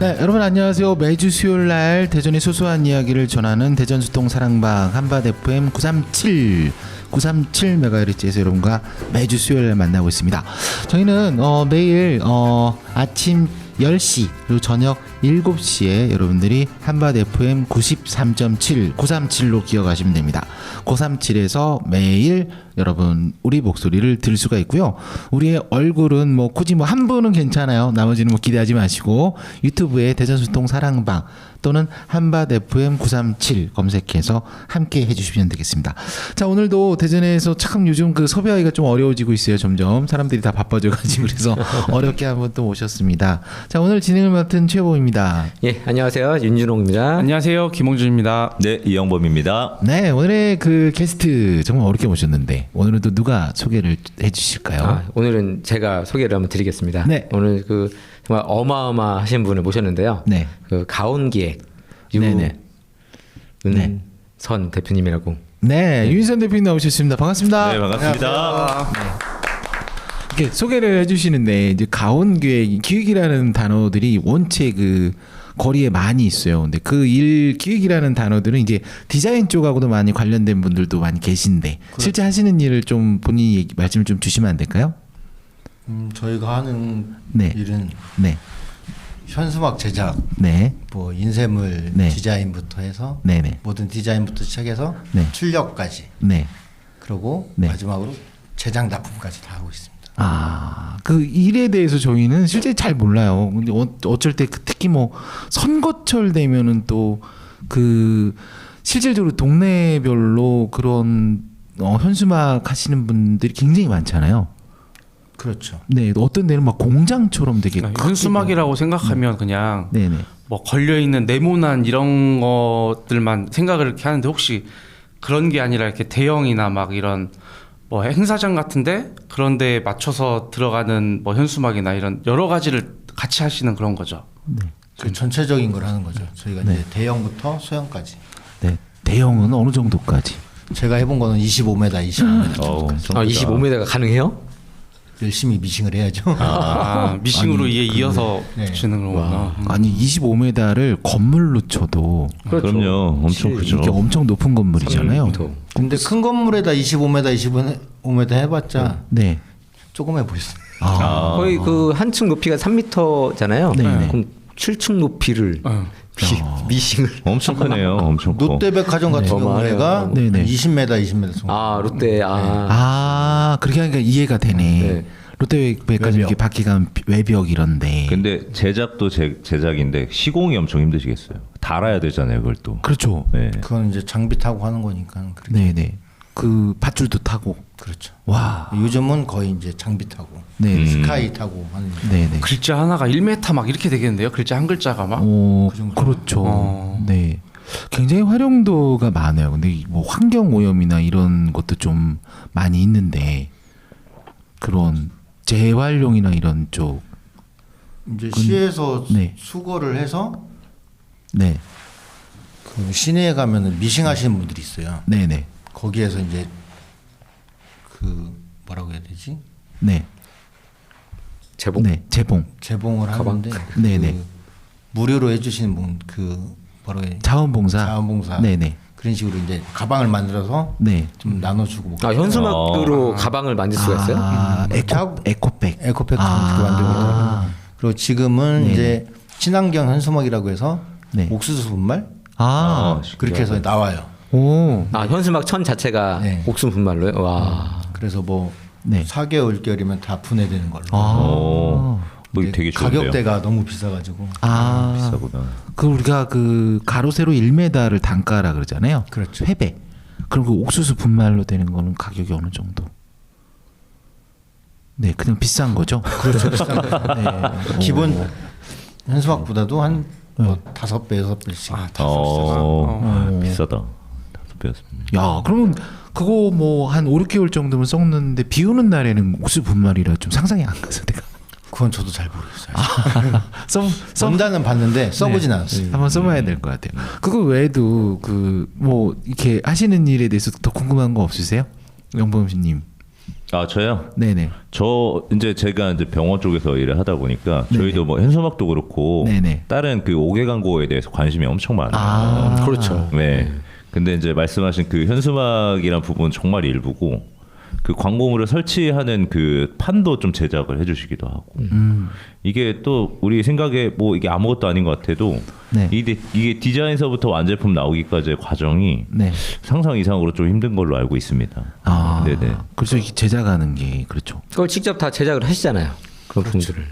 네, 여러분 안녕하세요. 매주 수요일 날 대전의 소소한 이야기를 전하는 대전수통 사랑방 한밭 FM 937MHz에서 여러분과 매주 수요일 날 만나고 있습니다. 저희는 매일 아침 10시 그리고 저녁 7시에 여러분들이 한밭 FM 93.7, 937로 기억하시면 됩니다. 937에서 매일 여러분 우리 목소리를 들을 수가 있고요. 우리의 얼굴은 뭐 굳이 뭐 한 분은 괜찮아요. 나머지는 뭐 기대하지 마시고 유튜브에 대전수통 사랑방 또는 한밭 FM 937 검색해서 함께 해주시면 되겠습니다. 자, 오늘도 대전에서 참 요즘 그 섭외하기가 좀 어려워지고 있어요. 점점 사람들이 다 바빠져가지고 그래서 어렵게 한번 또 모셨습니다. 자, 오늘 진행을 맡은 최보입니다. 예, 안녕하세요. 윤준홍입니다. 안녕하세요. 김홍준입니다. 네, 이영범입니다. 네, 오늘의 그 게스트 정말 어렵게 모셨는데 오늘은 또 누가 소개를 해주실까요? 오늘은 제가 소개를 한번 드리겠습니다. 네. 오늘 그 정말 어마어마하신 분을 모셨는데요. 네. 그 가온기획 네네. 윤선 대표님이라고. 네, 윤선 대표님 나오셨습니다. 반갑습니다. 네, 반갑습니다. 이렇게 소개를 해주시는데 이제 가온기획, 기획이라는 단어들이 원체 그 거리에 많이 있어요. 근데 그 기획이라는 단어들은 이제 디자인 쪽하고도 많이 관련된 분들도 많이 계신데 실제 하시는 일을 좀 본인이 말씀을 좀 주시면 안 될까요? 저희가 하는 네. 일은 네, 현수막 제작, 네, 뭐 인쇄물 네. 디자인부터 해서 네, 네, 모든 디자인부터 시작해서 네. 출력까지, 네. 그리고 네. 마지막으로 제작 납품까지 다 하고 있습니다. 아, 그 일에 대해서 저희는 실제 잘 몰라요. 근데 어쩔 때 특히 뭐 선거철 되면은 또 그 실질적으로 동네별로 그런 현수막 하시는 분들이 굉장히 많잖아요. 그렇죠. 네, 어떤 데는 막 공장처럼 되게 현수막이라고 생각하면 그냥 네네. 뭐 걸려 있는 네모난 이런 것들만 생각을 이렇게 하는데 혹시 그런 게 아니라 이렇게 대형이나 막 이런 뭐 행사장 같은데 그런 데에 맞춰서 들어가는 뭐 현수막이나 이런 여러 가지를 같이 하시는 그런 거죠. 그 전체적인 걸 하는 거죠. 저희가 네. 이제 대형부터 소형까지. 네, 대형은 어느 정도까지? 제가 해본 거는 25m, 25m 정도까지. 25m가 가능해요? 열심히 미싱을 해야죠. 미싱으로 이에 이어서 네. 붙이는 거구나. 아니 25m를 건물로 쳐도 그렇죠. 그럼요. 엄청 크죠. 이게 엄청 높은 건물이잖아요. 근데 큰 건물에다 25m, 25m 해봤자 네. 조그매 보였어요. 거의 그 한 층 높이가 3m잖아요. 네. 그럼 7층 높이를 미싱을. 엄청 크네요. 엄청 커. 롯데백화점 같은 어마어마해요. 경우에가 네네. 20m, 20m 정도. 롯데. 그렇게 하니까 이해가 되네. 네. 롯데백화점 이렇게 밖에 가면 외벽 이런데. 근데 제작도 제작인데 시공이 엄청 힘드시겠어요. 달아야 되잖아요, 그걸 또. 그렇죠. 네. 그건 이제 장비 타고 하는 거니까 그렇게. 네네. 그 밧줄도 타고. 그렇죠. 와. 요즘은 거의 이제 장비 타고 네. 스카이 타고 하는. 네네. 글자 하나가 1m 막 이렇게 되겠는데요. 글자 한 글자가 막. 그렇죠. 네. 굉장히 활용도가 많아요. 근데 뭐 환경 오염이나 이런 것도 좀 많이 있는데 그런 재활용이나 이런 쪽. 이제 시에서 네. 수거를 해서 네. 그 시내에 가면은 미싱하시는 분들이 있어요. 네네. 거기에서 이제 그 뭐라고 해야 되지? 네. 제복. 네. 재봉. 재봉을 하는데 네네. 그 무료로 해주시는 분 그 뭐라고 해야 되지? 자원봉사. 자원봉사. 네네. 그런 식으로 이제 가방을 만들어서 네. 좀 나눠주고. 현수막으로 가방을 만들 수가 있어요? 에코백. 에코백 그렇게 만들고 있더라고요. 그리고 지금은 네네. 이제 친환경 현수막이라고 해서 네. 옥수수 분말 그렇게 해서 나와요. 오. 현수막 천 자체가 네. 옥수수 분말로요? 와. 그래서 뭐 네. 4개월 결이면 다 분해되는 걸로. 뭐 근데 되게 좋은데요. 가격대가 너무 비싸가지고. 비싸구나. 그 우리가 그 가로 세로 1m를 단가라 그러잖아요. 그렇죠. 회배. 그럼 그 옥수수 분말로 되는 거는 가격이 어느 정도? 네, 그냥 비싼 거죠. 그렇죠. 비싼 거. 네. 기본 현수막보다도 한 뭐 5배, 6배씩. 비싸다. 5배였습니다. 야, 그러면 그거 뭐 한 5, 6개월 정도면 썩는데 비 오는 날에는 옥수수 분말이라 좀 상상이 안 가서 내가. 그건 저도 잘 모르겠어요. 썬다는 봤는데 써보진 않았어요. 한번 써봐야 될 것 같아요. 그거 외에도 그 뭐 이렇게 하시는 일에 대해서 더 궁금한 거 없으세요, 영범씨님? 아 저요? 네네. 저 이제 제가 이제 병원 쪽에서 일을 하다 보니까 저희도 뭐 현수막도 그렇고 네네. 다른 그 5개 광고에 대해서 관심이 엄청 많아요. 아, 그렇죠. 네. 근데 이제 말씀하신 그 현수막이란 부분 정말 일부고 그 광고물을 설치하는 그 판도 좀 제작을 해주시기도 하고 이게 또 우리 생각에 뭐 이게 아무것도 아닌 것 같아도 네. 이게 디자인서부터 완제품 나오기까지의 과정이 네. 상상 이상으로 좀 힘든 걸로 알고 있습니다. 아, 네네. 그래서 이렇게 제작하는 게 그렇죠. 그걸 직접 다 제작을 하시잖아요. 그런 분들을.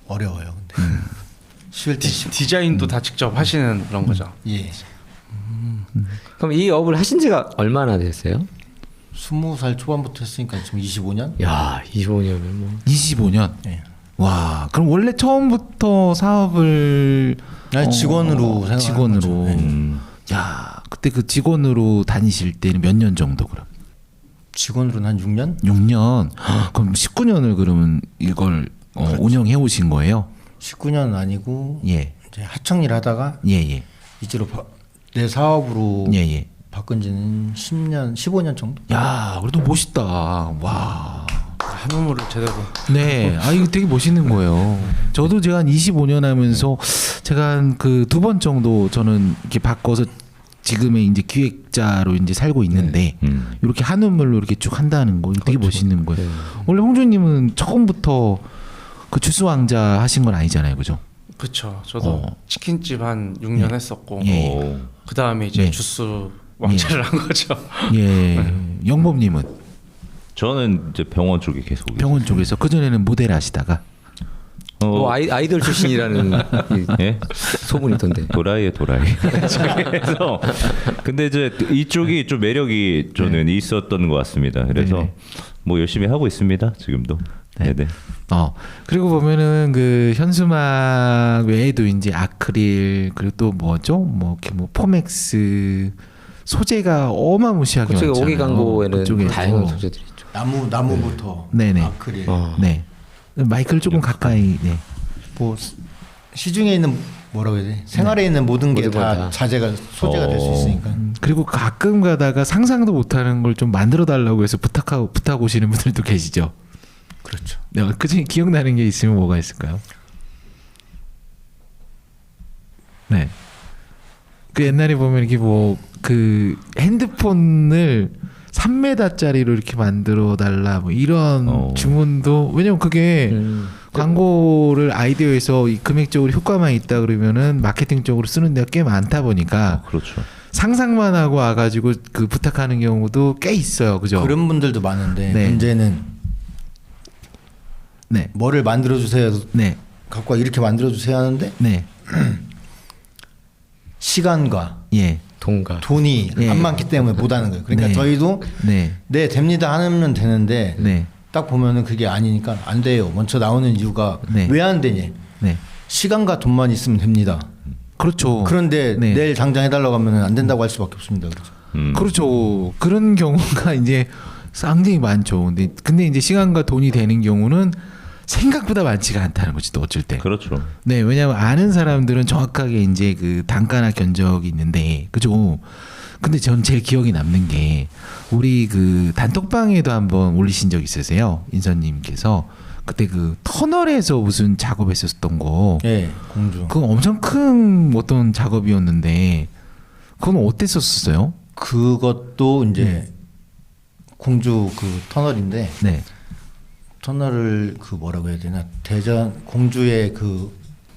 어려워요. 근데 쉬울 때 디자인도 다 직접 하시는 그런 거죠. 예. 그럼 이 업을 하신 지가 얼마나 됐어요? 20살 초반부터 했으니까 지금 25년? 야, 25년을 뭐. 25년. 예. 와, 그럼 원래 처음부터 사업을 아니, 직원으로 생각하는 직원으로. 거죠. 예. 야, 그때 그 직원으로 다니실 때는 몇 년 정도 그럼? 직원으로는 한 6년? 6년. 그럼 19년을 그러면 이걸 운영해 오신 거예요? 19년 아니고 예. 이제 하청 일 하다가 예, 예. 이제로 내 사업으로 예, 예. 바꾼 지는 10년, 15년 정도? 야, 그래도 멋있다. 와. 한우물을 제대로. 네, 아 이거 되게 멋있는 거예요. 저도 제가 한 25년 하면서 제가 한 그 2번 정도 저는 이렇게 바꿔서 지금의 이제 기획자로 이제 살고 있는데 이렇게 한우물로 이렇게 쭉 한다는 거 이거 되게 멋있는 거예요. 원래 홍준님은 처음부터 그 주스 왕자 하신 건 아니잖아요, 그죠? 그렇죠. 저도 치킨집 한 6년 했었고 예. 오. 그 다음에 이제 네. 주스 왕자를 한 거죠. 예, 영범님은 저는 이제 병원 쪽에 계속 병원 쪽에서 그 전에는 모델 하시다가 뭐 아이돌 출신이라는 이 예? 소문이 있던데. 도라이에 도라이. 그래서 근데 이제 이쪽이 좀 매력이 저는 있었던 것 같습니다. 그래서 네네. 뭐 열심히 하고 있습니다. 지금도. 네. 네네. 그리고 보면은 그 현수막 외에도 이제 아크릴 그리고 또 뭐죠? 뭐 이렇게 뭐 포맥스 소재가 어마무시하게 그쪽에 많잖아요. 오기 광고에는 그쪽에. 다양한 소재들이 있죠. 나무부터 네네. 아크릴. 네. 마이크를 조금 가까이. 네. 뭐 시중에 있는 뭐라고 해야 돼? 생활에 있는 모든 게 모든 걸 다 다. 자재가 소재가 될 수 있으니까. 그리고 가끔 가다가 상상도 못하는 걸 좀 만들어 달라고 해서 부탁 오시는 분들도 계시죠. 그렇죠. 네, 그중에 기억나는 게 있으면 뭐가 있을까요? 네. 그 옛날에 보면 이게 뭐 그 핸드폰을 3m짜리로 이렇게 만들어 달라 뭐 이런 주문도 왜냐면 그게 광고를 아이디어에서 이 금액적으로 효과만 있다 그러면은 마케팅 쪽으로 쓰는 데가 꽤 많다 보니까 그렇죠. 상상만 하고 와가지고 그 부탁하는 경우도 꽤 있어요, 그죠? 그런 분들도 많은데 네. 문제는 네, 뭐를 만들어 주세요. 네, 갖고 와 이렇게 만들어 주세요 하는데 네, 시간과 예, 돈가. 돈이 네. 안 많기 때문에 못 하는 거예요. 그러니까 네. 저희도 네, 네 됩니다 하면 되는데 네, 딱 보면은 그게 아니니까 안 돼요. 먼저 나오는 이유가 네. 왜 안 되냐? 네, 시간과 돈만 있으면 됩니다. 그렇죠. 그런데 네. 내일 당장 해달라고 하면 안 된다고 할 수밖에 없습니다. 그렇죠. 그렇죠. 그런 경우가 이제 상당히 많죠. 근데 이제 시간과 돈이 되는 경우는 생각보다 많지가 않다는 거지 또 어쩔 때. 그렇죠. 네, 왜냐하면 아는 사람들은 정확하게 이제 그 단가나 견적이 있는데, 그죠? 근데 전 제일 기억에 남는 게 우리 그 단톡방에도 한번 올리신 적 있으세요, 인선님께서. 그때 그 터널에서 무슨 작업했었던 거. 예, 공주. 그건 엄청 큰 어떤 작업이었는데, 그건 어땠었어요? 그것도 이제 공주 그 터널인데 네, 터널을 그 뭐라고 해야 되나 대전 공주의 그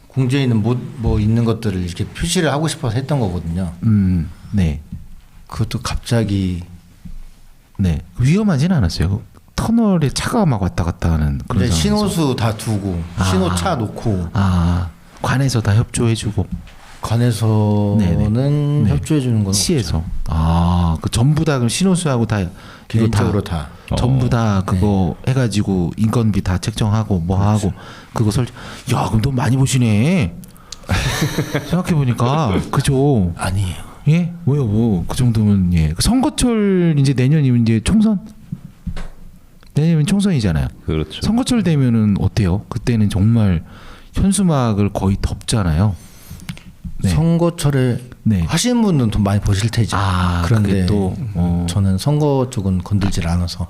공주에 있는 뭐 있는 것들을 이렇게 표시를 하고 싶어서 했던 거거든요. 네, 그것도 갑자기 네. 위험하진 않았어요. 터널에 차가 막 왔다 갔다 하는 그런 이제 상황에서. 신호수 다 두고 신호차 놓고 아, 관에서 다 협조해주고 관에서는 네네. 협조해 주는 건 시에서 그 전부 다 그럼 신호수하고 다 이거 개인적으로 다. 전부 다 그거 해가지고 인건비 다 책정하고 뭐 하고 그거 설치. 야, 그럼 돈 많이 버시네. 생각해 보니까 그죠? 아니에요. 예, 왜요? 뭐 그 정도면 예. 그 선거철 이제 내년이면 이제 총선. 내년이면 총선이잖아요. 그렇죠. 선거철 되면은 어때요? 그때는 정말 현수막을 거의 덮잖아요. 네. 선거철에 네. 하시는 분은 돈 많이 버실 테죠. 그런데 그게 또 저는 선거 쪽은 건들질 않아서.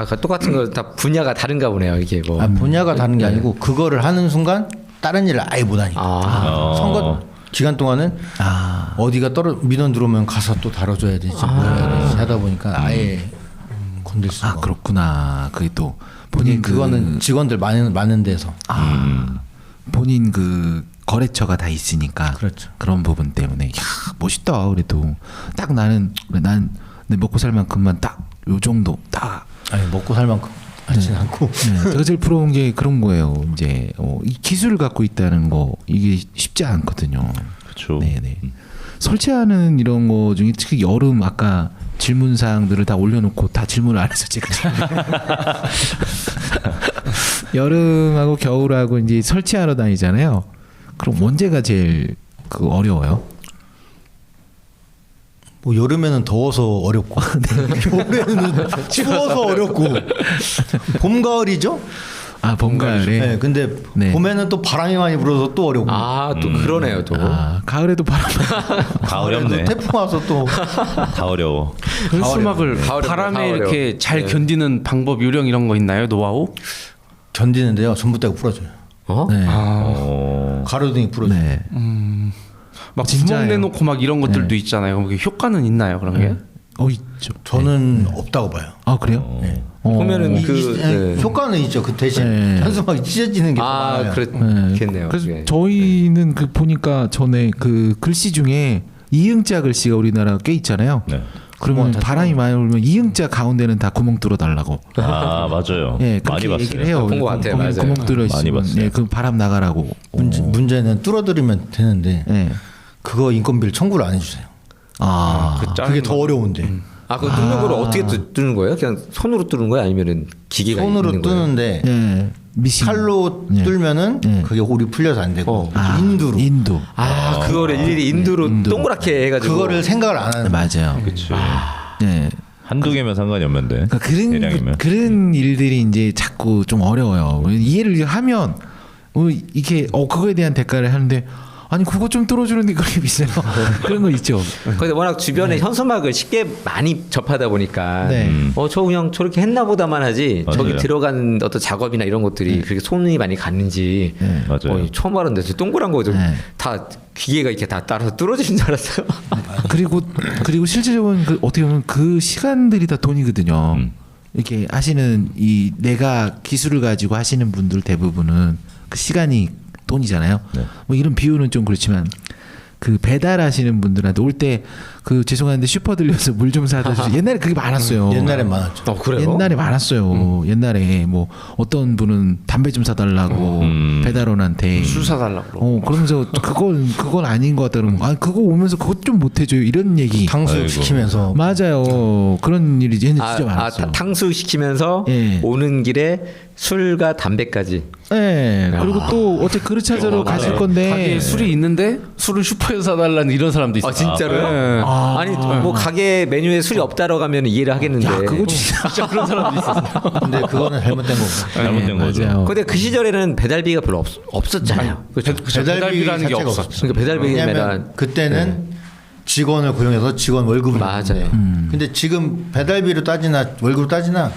그 똑같은 거 다 분야가 다른가 보네요. 이게 뭐. 분야가 다른 게 아니고 그거를 하는 순간 다른 일을 아예 못하니까. 선거 기간 동안은 어디가 민원 들어오면 가서 또 다뤄줘야 되지 뭐 해야 되지 하다 보니까 아예 건들 수가 없어요. 그렇구나. 그게 또 본인 그거는 직원들 많은 데서. 본인 그 거래처가 다 있으니까 그렇죠. 그런 부분 때문에 멋있다. 그래도 딱 난 내 먹고 살 만큼만 딱 요 정도 딱. 아니 먹고 살 만큼 하진 않고. 제가 제일 부러운 게 그런 거예요. 이제 이 기술을 갖고 있다는 거 이게 쉽지 않거든요. 그렇죠. 네네. 설치하는 이런 거 중에 특히 여름 아까 질문 사항들을 다 올려놓고 다 질문을 안 해서 제가 여름하고 겨울하고 이제 설치하러 다니잖아요. 그럼 언제가 제일 어려워요? 뭐 여름에는 더워서 어렵고 겨울에는 추워서 어렵고 봄 가을이죠? 봄 가을에. 네, 근데 네. 봄에는 또 바람이 많이 불어서 또 어렵고. 또 그러네요, 또. 가을에도 바람. 다 어렵네. 태풍 와서 또 다 어려워. 현수막을 가을에 바람에 가을에요. 이렇게 잘 네. 견디는 방법 요령 이런 거 있나요? 노하우? 견디는데요. 전부 떼고 부러져요. 네. 가로등이 부러져요. 네. 막 진짜예요. 구멍 내놓고 막 이런 것들도 있잖아요. 그게 효과는 있나요, 그런 게? 있죠. 저는 없다고 봐요. 그래요? 네. 보면은 네. 효과는 있죠. 그 대신 네. 현수막이 찢어지는 게 더 많아요. 그렇겠네요. 그래서 그게. 저희는 그 보니까 전에 그 글씨 중에 이응자 글씨가 우리나라 꽤 있잖아요. 네. 그러면 다 바람이 많이 불면 이응자 가운데는 다 구멍 뚫어 달라고. 맞아요. 예, 많이 그렇게 얘기를 해요. 본것 같아요. 맞아요. 구멍 뚫어 많이 있으면 봤어요. 예, 그 바람 나가라고. 문제는 뚫어드리면 되는데 예. 그거 인건비를 청구를 안 해주세요. 그게 더 어려운데. 그 뚫는 걸 어떻게 뚫는 거예요? 그냥 손으로 뚫는 거예요? 아니면은 기계가 손으로 있는 거예요? 뚫는데 예. 미싱. 칼로 예. 뚫면은 예. 그게 홀이 풀려서 안 되고 인두로 인도. 그거를 일일이 인두로 동그랗게 해가지고 그거를 생각을 안 하는. 맞아요. 그렇지. 예. 한두 개면 상관이 없는데. 그러니까 대량이면. 그런 일들이 이제 자꾸 좀 어려워요. 이해를 하면 이게 그거에 대한 대가를 하는데 아니 그거 좀 뚫어주는데 그렇게 비싸요. 그런 거 있죠. 근데 워낙 주변에 현수막을 쉽게 많이 접하다 보니까 네. 저 그냥 저렇게 했나 보다만 하지 맞아요. 저기 들어간 어떤 작업이나 이런 것들이 그렇게 손이 많이 갔는지 맞아요. 처음 알았는데 저 동그란 거 네. 다 기계가 이렇게 다 따라서 뚫어지는 줄 알았어요. 그리고 실질적으로 어떻게 보면 그 시간들이 다 돈이거든요. 이렇게 하시는 내가 기술을 가지고 하시는 분들 대부분은 그 시간이 돈이잖아요. 네. 뭐 이런 비유는 좀 그렇지만 그 배달하시는 분들한테 올 때 그 죄송한데 슈퍼 들려서 물 좀 사다 주세요. 옛날에 그게 많았어요. 옛날엔 많았죠. 그래요? 옛날에 많았어요. 옛날에 뭐 어떤 분은 담배 좀 사달라고 배달원한테 술 사달라고. 그러면서 그건 아닌 것 같다 그러면 그거 오면서 그것 좀 못해줘요 이런 얘기. 탕수육 아이고. 시키면서 맞아요. 그런 일이 진짜 많았어요. 탕수육 시키면서 예. 오는 길에 술과 담배까지. 네. 그리고 또 어째 그릇 찾으러 가실 건데 가게에 술이 있는데 술을 슈퍼에서 사달라는 이런 사람도 있어요. 진짜로요? 네. 아니 뭐 가게 메뉴에 술이 없다라고 하면 이해를 하겠는데. 야 그거 진짜 그런 사람도 있었어요. 근데 그거는 잘못된 거고. 잘못된 거죠. 맞아요. 근데 그 시절에는 배달비가 별로 없었잖아요. 그렇죠. 배달비라는 게 자체가 없었죠. 그러니까 배달비면 왜냐하면 그때는 직원을 고용해서 직원 월급을 맞아요. 줬는데 근데 지금 배달비로 따지나 월급으로 따지나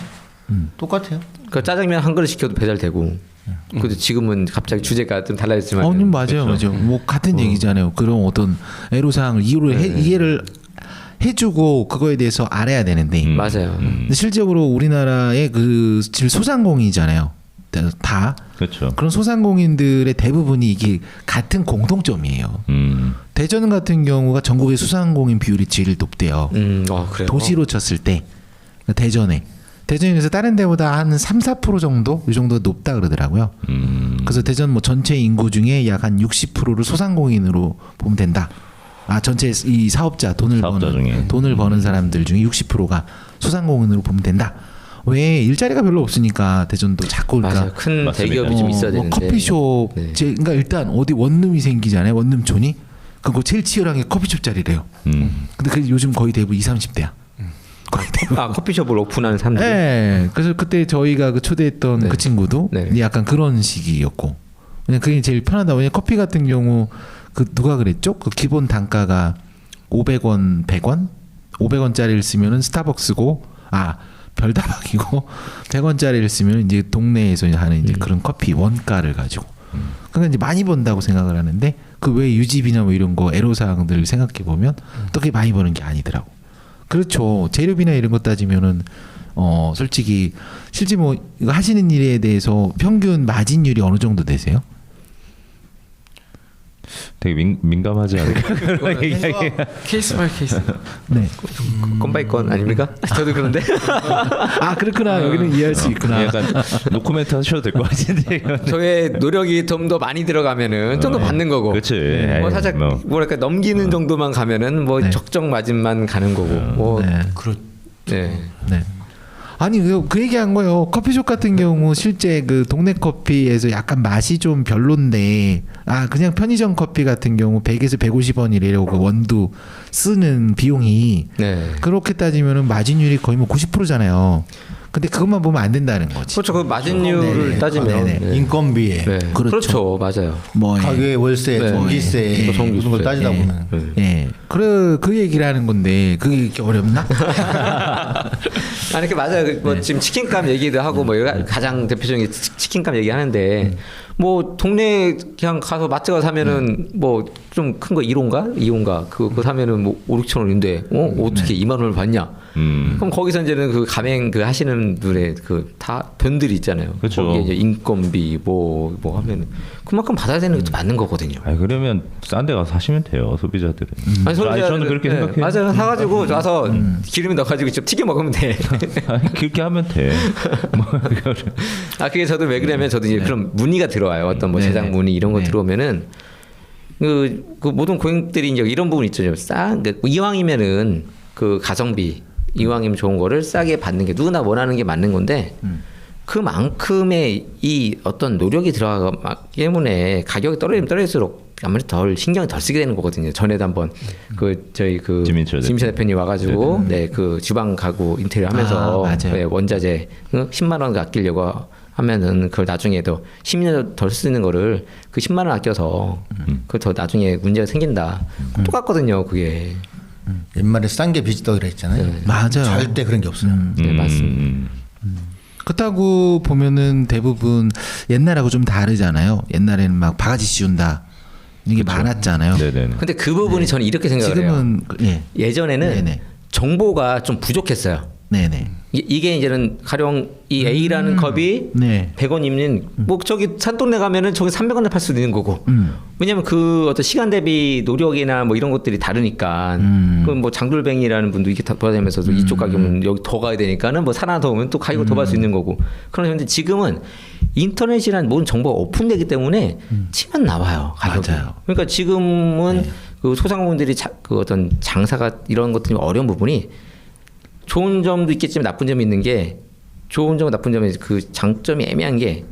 똑같아요. 그 짜장면 한 그릇 시켜도 배달되고. 근데 지금은 갑자기 주제가 좀 달라졌지만. 맞아요. 뭐 같은 얘기잖아요. 그런 어떤 애로사항을 이해를 해주고 그거에 대해서 알아야 되는데 맞아요. 근데 실제로 우리나라의 그 지금 소상공인이잖아요. 다 그렇죠. 그런 소상공인들의 대부분이 이게 같은 공통점이에요. 대전 같은 경우가 전국의 소상공인 비율이 제일 높대요. 그래요. 도시로 쳤을 때 대전에서 다른 데보다 한 3-4% 정도 이 정도 높다 그러더라고요. 그래서 대전 뭐 전체 인구 중에 약 한 60%를 소상공인으로 보면 된다. 전체 이 사업자 돈을 버는 사람들 중에 60%가 소상공인으로 보면 된다. 왜 일자리가 별로 없으니까 대전도 자꾸 맞아요. 큰 맞습니다. 대기업이 좀 있어야 되는데. 커피숍 네. 그러니까 일단 어디 원룸이 생기잖아요. 원룸촌이 그거 제일 치열한 게 커피숍 자리래요. 근데 그 요즘 거의 대부분 20-30대야. 커피숍을 오픈하는 사람들. 네. 그래서 그때 저희가 그 초대했던 네. 그 친구도 네. 약간 그런 시기였고 그냥 그게 제일 편하다. 왜냐 커피 같은 경우 그 누가 그랬죠? 그 기본 단가가 500원, 100원? 500원짜리를 쓰면은 스타벅스고 별다방이고 100원짜리를 쓰면 이제 동네에서 하는 이제 그런 커피 원가를 가지고 그러니까 이제 많이 번다고 생각을 하는데 그 왜 유지비나 뭐 이런 거 애로사항들 생각해 보면 또 그렇게 많이 버는 게 아니더라고. 그렇죠. 재료비나 이런 거 따지면은 솔직히 실제 뭐 이거 하시는 일에 대해서 평균 마진율이 어느 정도 되세요? 되게 민감하지 않을까? 케이스 바이 케이스. 네. 건 바이 건 아닙니까? 저도 그런데. 그렇구나. 여기는 이해할 수 있구나. 약간 노코멘트 하셔도 될 것 같은데. 이거는. 저의 노력이 좀 더 많이 들어가면은 좀 더 받는 거고. 그렇지. 뭐 살짝 뭐랄까 넘기는 정도만 가면은 뭐 네. 적정 마진만 가는 거고. 뭐 네. 네. 네. 아니 그 얘기한 거요. 커피숍 같은 경우 실제 그 동네 커피에서 약간 맛이 좀 별론데 그냥 편의점 커피 같은 경우 100에서 150원이래요. 그 원두 쓰는 비용이 네. 그렇게 따지면은 마진율이 거의 뭐 90%잖아요. 근데 그것만 보면 안 된다는 거지. 그렇죠. 그 마진율을 네네. 따지면 네네. 네. 인건비에 네. 그렇죠. 그렇죠. 맞아요. 뭐 가게 월세, 네. 전기세 뭐 전기세. 이런 걸 따지다 네. 보면 예. 그 얘기를 하는 건데 그게 이렇게 어렵나? 아니 그 맞아요. 뭐 지금 치킨값 얘기도 하고 뭐 가장 대표적인 게 치킨값 얘기하는데 뭐 동네 그냥 가서 맛집 가서 사면은 뭐 좀 큰 거 1호인가 그거 사면은 뭐 5, 6천 원인데 어떻게 2만 원을 받냐? 그럼 거기서 이제는 그 가맹 그 하시는 분의 그 다 변들이 있잖아요. 그쵸. 거기에 이제 인건비 뭐 하면은 그만큼 받아야 되는 게 또 맞는 거거든요. 그러면 싼 데 가서 사시면 돼요, 소비자들은. 아니, 저는 그렇게 생각해요. 맞아요. 사가지고 와서 기름에 넣어가지고 좀 튀겨 먹으면 돼. 그렇게 하면 돼. 그게 저도 왜 그러냐면 저도 이제 그런 문의가 들어와요. 어떤 뭐 제작 문의 이런 거 네. 들어오면은 그 모든 고객들이 이제 이런 부분 있죠. 이왕이면은 그 가성비 이왕이면 좋은 거를 싸게 받는 게 누구나 원하는 게 맞는 건데 그만큼의 이 어떤 노력이 들어가기 때문에 가격이 떨어지면 떨어질수록 아무래도 덜 신경이 덜 쓰게 되는 거거든요. 전에도 한번 저희 지민철 대표님 와가지고 그 주방 가구 인테리어 하면서 맞아요. 네, 원자재 10만 원 아끼려고 하면은 그걸 나중에도 10년 덜 쓰는 거를 그 10만 원 아껴서 그걸 더 나중에 문제가 생긴다. 똑같거든요, 그게. 옛말에 싼 게 비지다 그랬잖아요. 네. 맞아요. 절대 그런 게 없어요. 네, 맞습니다. 그렇다고 보면은 대부분 옛날하고 좀 다르잖아요. 옛날에는 막 바가지 씌운다 이게 많았잖아요. 네네. 근데 그 부분이 저는 이렇게 생각을 해요. 지금은 예전에는 네네. 정보가 좀 부족했어요. 네네. 이게 이제는 가령 이 A라는 컵이 네. 100원이면 뭐 저기 산동네 가면은 저기 300원에 팔 수도 있는 거고. 왜냐면 그 어떤 시간 대비 노력이나 뭐 이런 것들이 다르니까. 그 뭐 장돌뱅이라는 분도 이렇게 돌아다니면서도 이쪽 가격은 여기 더 가야 되니까는 뭐 산 하나 더 오면 또 가격을 더 받을 수 있는 거고. 그런데 지금은 인터넷이란 모든 정보가 오픈되기 때문에 치면 나와요. 가격이. 맞아요. 그러니까 지금은 그 소상공인들이 그 어떤 장사가 이런 것들이 어려운 부분이 좋은 점도 있겠지만 나쁜 점이 있는 게 좋은 점과 나쁜 점이 그 장점이 애매한 게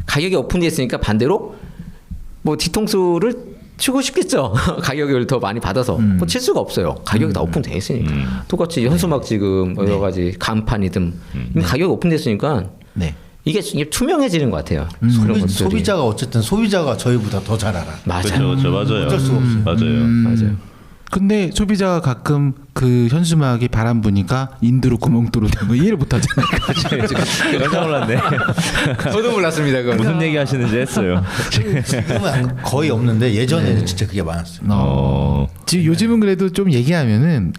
가격이 오픈되어 있으니까 반대로 뭐 뒤통수를 치고 싶겠죠. 가격을 더 많이 받아서 뭐 칠 수가 없어요. 가격이 다 오픈되어 있으니까. 똑같이 현수막 지금 여러 가지 간판이든 이미 가격이 오픈되어 있으니까 네. 이게 투명해지는 것 같아요. 그런 것들이. 소비자가 어쨌든 소비자가 저희보다 더 잘 알아. 맞아요. 그렇죠, 맞아요. 어쩔 수가 없어요. 맞아요. 맞아요. 근데 소비자가 가끔 그 현수막에 바람 부니까 인두로 구멍 뚫어도 뭐 이해를 못 하잖아요. 깜짝 놀랐네. 저도 몰랐습니다. 그건. 무슨 얘기 하시는지 했어요. 지금은 거의 없는데 예전에는 진짜 그게 많았어요. 지금 요즘은 그래도 좀 얘기하면은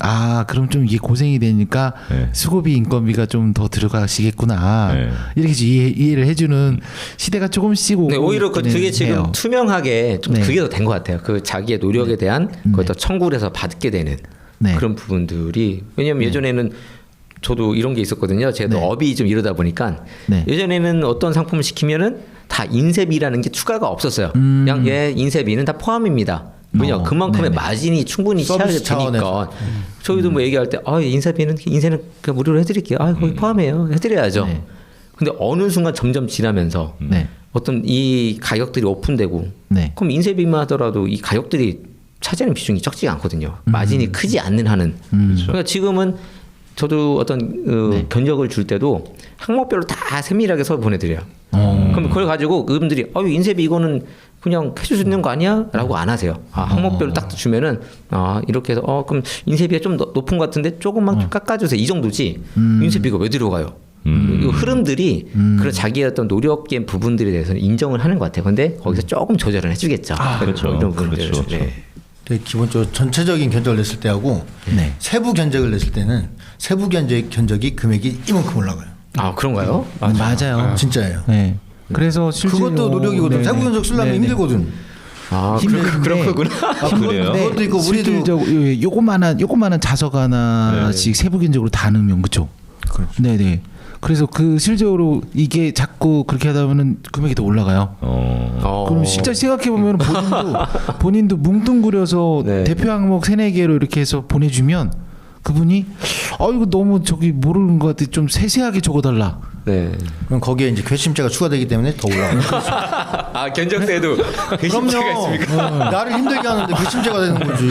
그럼 좀 이게 고생이 되니까 네. 수고비 인건비가 좀 더 들어가시겠구나 네. 이렇게 이해를 해주는 시대가 조금씩 오고 네, 오히려 그게 있기는 지금 해요. 투명하게 좀 네. 그게 더 된 것 같아요. 그 자기의 노력에 대한 그걸 더 청구를 해서 받게 되는 네. 그런 부분들이 왜냐하면 예전에는 저도 이런 게 있었거든요. 제가 네. 업이 좀 이러다 보니까 네. 예전에는 어떤 상품을 시키면은 다 인쇄비라는 게 추가가 없었어요. 그냥 인쇄비는 다 포함입니다. 왜냐 그만큼의 네네. 마진이 충분히 취하게 서비스 되니까 차원에서. 저희도 뭐 얘기할 때 인쇄는 그냥 무료로 해드릴게요. 거기 포함해요. 해드려야죠. 네. 근데 어느 순간 점점 지나면서 네. 어떤 이 가격들이 오픈되고 네. 그럼 인쇄비만 하더라도 이 가격들이 차지하는 비중이 적지가 않거든요. 마진이 크지 않는 한은. 그러니까 지금은 저도 어떤 네. 견적을 줄 때도 항목별로 다 세밀하게 서 보내드려요. 그럼 그걸 가지고 그분들이 인쇄비 이거는 그냥 해줄 수 있는 거 아니야?라고 안 하세요. 항목별로 딱 주면은 이렇게 해서 그럼 인쇄비가 좀 높은 것 같은데 조금만 좀 깎아주세요. 이 정도지. 인쇄비가 왜 들어가요? 이 흐름들이 그런 자기의 어떤 노력의 부분들에 대해서는 인정을 하는 것 같아요. 근데 거기서 조금 조절은 해주겠죠. 그렇죠. 이런 부분들을. 그렇죠. 네. 되게 기본적으로 전체적인 견적을 냈을 때하고 네. 세부 견적을 냈을 때는 세부 견적이 금액이 이만큼 올라가요. 그런가요? 맞아요. 진짜예요. 네. 그래서 실제로 그것도 노력이거든. 네네. 세부 견적 쓰려면 네네. 힘들거든. 힘든데 그런 거구나. 그래요? 그것도 있고 우리도 실질적으로 요거만한 자석 하나씩 세부견적으로 다 넣으면 그렇죠. 네네. 그래서 그 실제로 이게 자꾸 그렇게 하다 보면 금액이 더 올라가요. 그럼 실제 생각해 보면 본인도 뭉뚱그려서 네. 대표 항목 3-4개로 이렇게 해서 보내주면 그분이 이거 너무 저기 모르는 것 같아 좀 세세하게 적어달라. 네. 그럼 거기에 이제 괘씸죄가 추가되기 때문에 더 올라가요. 견적세에도 괘씸죄가 있습니까? 나를 힘들게 하는데 괘씸죄가 되는 거지.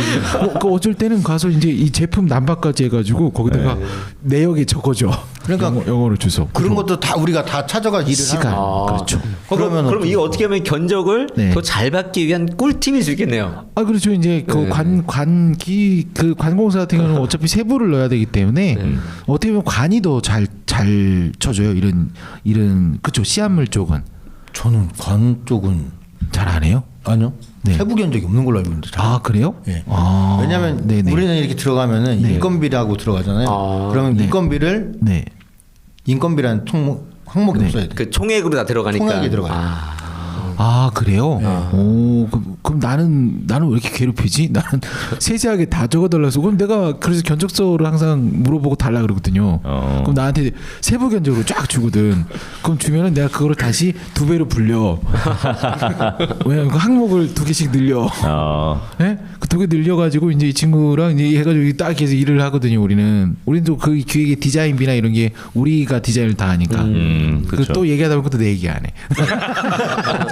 어쩔 때는 가서 이제 이 제품 남바까지 해가지고 거기다가 내역에 적어줘. 그러니까 영어로 주소. 그런 것도 다 우리가 다 찾아가 일을 시간. 하는 그렇죠. 그럼 이게 어떻게 하면 견적을 네. 더 잘 받기 위한 꿀팁일 수 있겠네요. 그렇죠. 이제 그 관공서 같은 경우는 어차피 세부를 넣어야 되기 때문에 어떻게 보면 관이 더 잘 쳐줘요. 이런 그쵸. 시한물 쪽은 저는 관 쪽은 잘 안 해요. 아니요. 네. 세부 견적이 없는 걸로 알고 있는데. 그래요? 예. 왜냐면 왜냐면 우리는 이렇게 들어가면은 인건비라고 들어가잖아요. 그러면 네. 인건비를 네. 인건비라는 항목이 없어야 돼. 그 총액으로 다 들어가니까. 총액이 들어가요. 그래요? 그럼 나는 왜 이렇게 괴롭히지? 나는 세세하게 다 적어달라서 그럼 내가 그래서 견적서를 항상 물어보고 달라 그러거든요. 그럼 나한테 세부 견적으로 쫙 주거든. 그럼 주면은 내가 그거를 다시 2배로 불려. 왜냐면 그 항목을 2개씩 늘려. 네? 그 2개 늘려가지고 이제 이 친구랑 이제 해가지고 딱 해서 일을 하거든요. 우리도 그 기획의 디자인비나 이런 게 우리가 디자인을 다 하니까. 그렇죠. 또 얘기하다 보니까 또 내 얘기 안 해.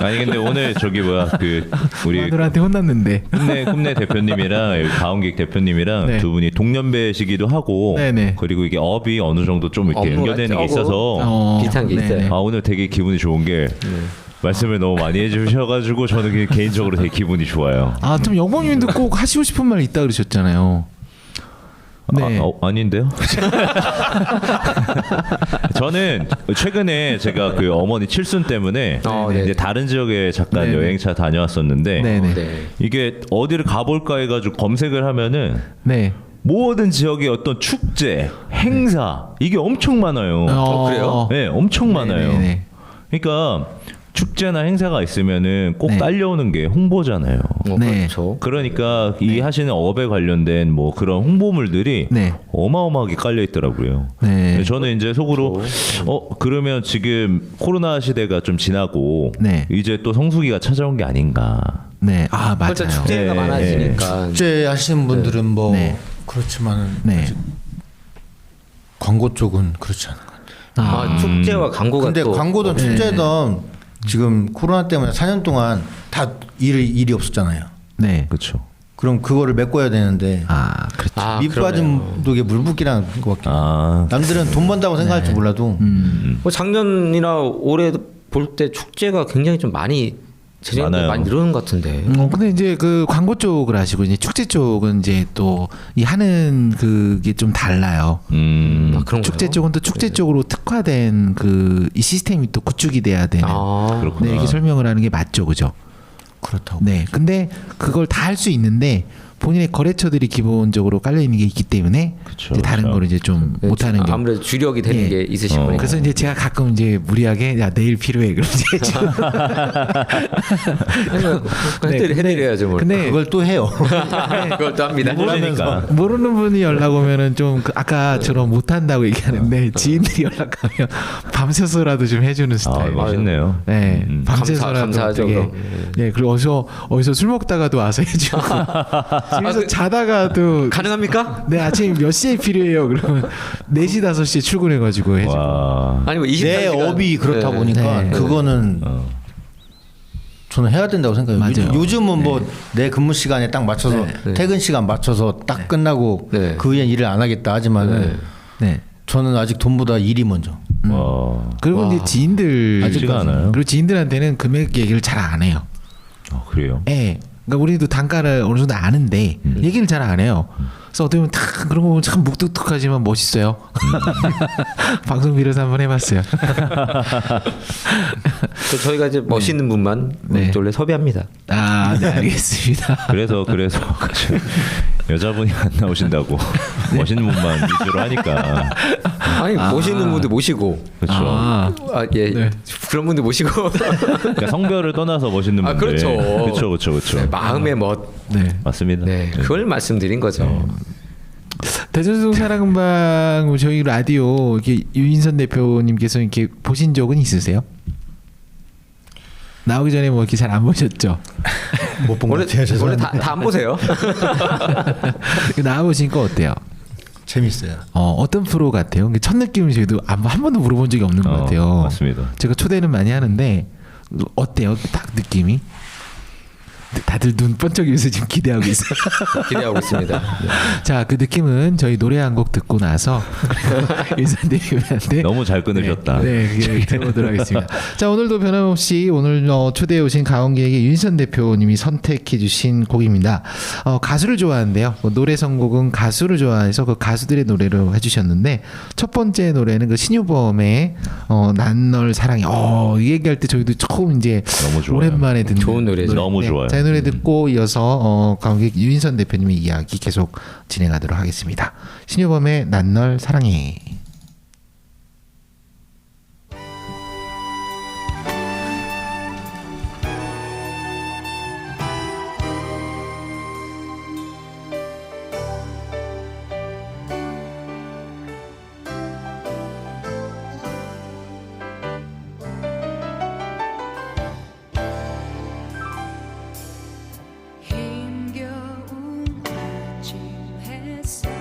아니 근데 오늘 저기 우리 마누라한테 혼났는데. 꿈내 대표님이랑 여기 가온객 대표님이랑 네. 두 분이 동년배시기도 하고 네네. 그리고 이게 업이 어느 정도 좀 이렇게 업무가 연결되는 게 적고. 있어서 비슷한 게 네네. 있어요. 오늘 되게 기분이 좋은 게 말씀을 너무 많이 해주셔가지고 저는 개인적으로 되게 기분이 좋아요. 좀 영범님도 꼭 하시고 싶은 말 있다 그러셨잖아요. 네. 아닌데요? 저는 최근에 제가 그 어머니 칠순 때문에 네. 이제 다른 지역에 잠깐 네네. 여행차 다녀왔었는데 네네. 네. 이게 어디를 가볼까 해가지고 검색을 하면은 네. 모든 지역의 어떤 축제, 행사 이게 엄청 많아요. 그래요? 네, 엄청 많아요. 네네네. 그러니까 축제나 행사가 있으면은 꼭 네. 딸려오는 게 홍보잖아요. 네. 그렇죠. 그러니까 이 하시는 업에 관련된 뭐 그런 홍보물들이 네. 어마어마하게 깔려 있더라고요. 네. 저는 이제 속으로 그러면 지금 코로나 시대가 좀 지나고 네. 이제 또 성수기가 찾아온 게 아닌가. 네. 맞아요. 그렇죠. 축제가 네. 많아지니까. 축제 하시는 분들은 뭐 네. 그렇지만은 네. 아직 광고 쪽은 그렇지 않은 것 같아요. 축제와 광고가 근데 또 광고든 축제든 지금 코로나 때문에 4년 동안 다 일이 없었잖아요. 네. 그렇죠. 그럼 그거를 메꿔야 되는데 그렇죠. 밑 빠진 독에 물 붓기라는 것밖에. 아, 남들은 돈 번다고 생각할지 몰라도 작년이나 올해 볼 때 축제가 굉장히 좀 많이 재정이 많아요. 많이 늘어난 것 같은데. 근데 이제 그 광고 쪽을 하시고 이제 축제 쪽은 이제 또 이 하는 그게 좀 달라요. 그런가요? 축제 쪽은 또 축제 쪽으로 특화된 그 이 시스템이 또 구축이 돼야 되는. 그렇구나. 네, 이렇게 설명을 하는 게 맞죠, 그죠? 그렇다고. 네, 근데 그걸 다 할 수 있는데 본인의 거래처들이 기본적으로 깔려 있는 게 있기 때문에 그쵸, 이제 다른 그쵸. 거를 이제 좀 네, 못하는 게. 아무래도 주력이 되는 예. 게 있으신 거니까. 그래서 이제 제가 가끔 이제 무리하게 야 내일 필요해 그럼 이제 좀 해드려야죠 뭘. 근데 그걸 또 해요. 그것도 합니다. 모르니까. 모르는 분이 연락 오면은 좀 아까처럼 못한다고 얘기하는데 지인들이 연락하면 밤새서라도 좀 해주는 스타일. 멋있네요. 네, 밤새서라도 감사하죠, 되게. 그럼. 네, 그리고 어디서 술 먹다가도 와서 해주고 집에서 자다가도 가능합니까? 네 아침 몇 시에 필요해요? 그러면 4시 5시에 출근해가지고 해주고. 와. 아니 뭐 내 24시간. 업이 그렇다 네. 보니까 네. 그거는 저는 해야 된다고 생각해요. 맞아요. 요즘은 뭐 내 근무 시간에 딱 맞춰서 네. 퇴근 시간 맞춰서 딱 끝나고 네. 그 후엔 일을 안 하겠다 하지만은 네. 저는 아직 돈보다 일이 먼저. 와. 그리고 이제 지인들 쉽지가 않아요. 그리고 지인들한테는 금액 얘기를 잘 안 해요. 그래요. 예. 그러니까 우리도 단가를 어느 정도 아는데 얘기를 잘 안 해요. 그래서 어떻게 보면 탁 그런 거 보면 참 묵뚝뚝하지만 멋있어요. 방송 빌어서 한번 해봤어요. 그래서 저희가 이제 멋있는 분만 네. 원래 섭외합니다. 아, 네, 알겠습니다. 그래서 여자분이 안 나오신다고 멋있는 분만 위주로 하니까 아니 멋있는 분들 모시고 그렇죠. 예 네. 그런 분들 모시고 그러니까 성별을 떠나서 멋있는 분들. 그렇죠. 그렇죠. 마음의 멋. 네. 맞습니다. 네, 그걸 말씀드린 거죠. 대전송 사랑방 저희 라디오 이렇게 유인선 대표님께서 이렇게 보신 적은 있으세요? 나오기 전에 뭐 이렇게 잘 안 보셨죠? 못 본 것 원래 같아요. 원래 죄송합니다. 다 안 보세요. 나와 보시니까 어때요? 재밌어요. 어떤 프로 같아요? 첫 느낌을 저희도 한 번도 물어본 적이 없는 것 같아요. 맞습니다. 제가 초대는 많이 하는데 어때요? 딱 느낌이? 다들 눈 번쩍이면서 지금 기대하고 있어요. 기대하고 있습니다. 자, 그 느낌은 저희 노래 한 곡 듣고 나서 일산 대표한테 너무 잘 끊으셨다. 네, 그게 들어보도록 하겠습니다. 자, 오늘도 변함없이 오늘 초대해 오신 가온기에게 윤선 대표님이 선택해 주신 곡입니다. 가수를 좋아하는데요. 노래 선곡은 가수를 좋아해서 그 가수들의 노래로 해주셨는데 첫 번째 노래는 그 신유범의 난 널 사랑해. 이 얘기할 때 저희도 처음 이제 너무 좋아요. 오랜만에 듣는 좋은 노래죠. 너무 좋아요. 자, 이 노래 듣고 이어서 가온기 윤선 대표님의 이야기 계속 진행하도록 하겠습니다. 신유범의 난 널 사랑해. 힘겨운 아침 햇살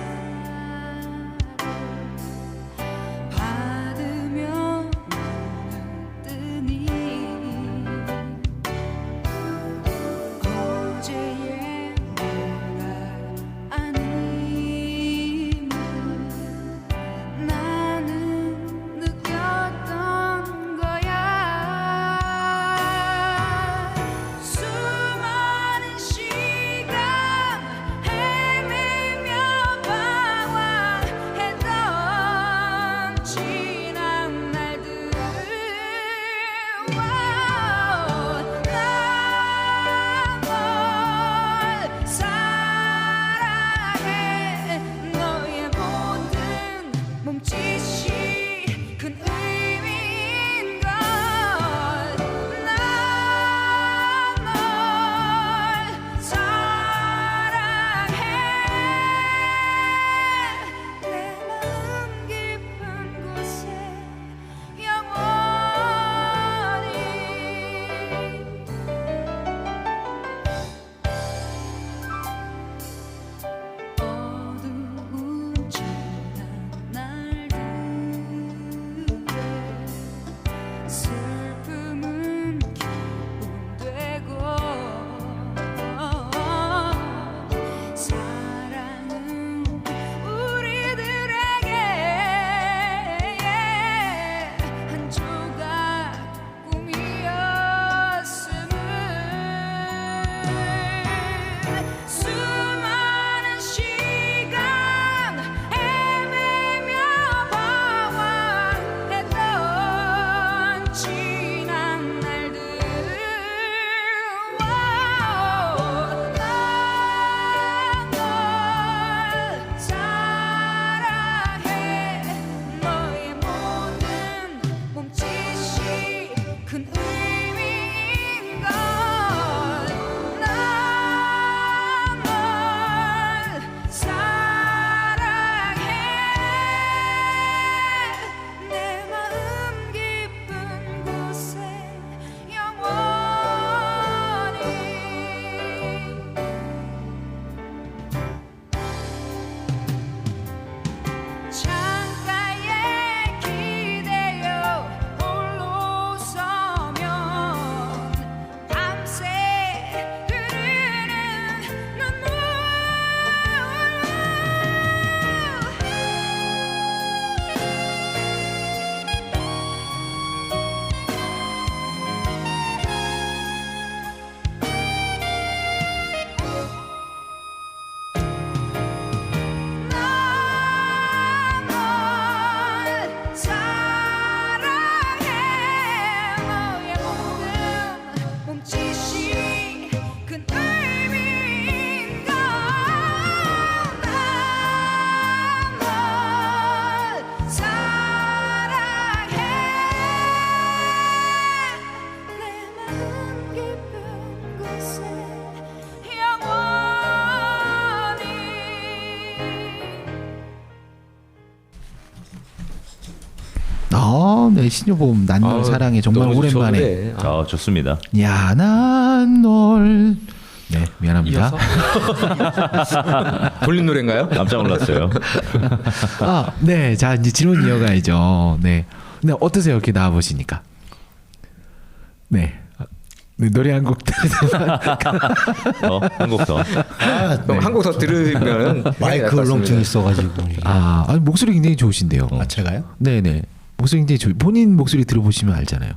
네 신효범 난널 사랑해 정말 너무 오랜만에. 좋은데. 좋습니다. 야, 난 널. 네, 미안합니다. 이어서 돌린 노래인가요? 깜짝 놀랐어요. 네, 자 이제 질문 이어가야죠. 네, 근데 어떠세요? 이렇게 나와 보시니까. 네. 네, 노래 한 곡 들으세요. 한 곡 더. 그럼 한 곡 더 들으면 마이크 울렁증 있어가지고. 아니, 목소리 굉장히 좋으신데요. 제가요? 네네. 목소리 굉장히 본인 목소리 들어보시면 알잖아요.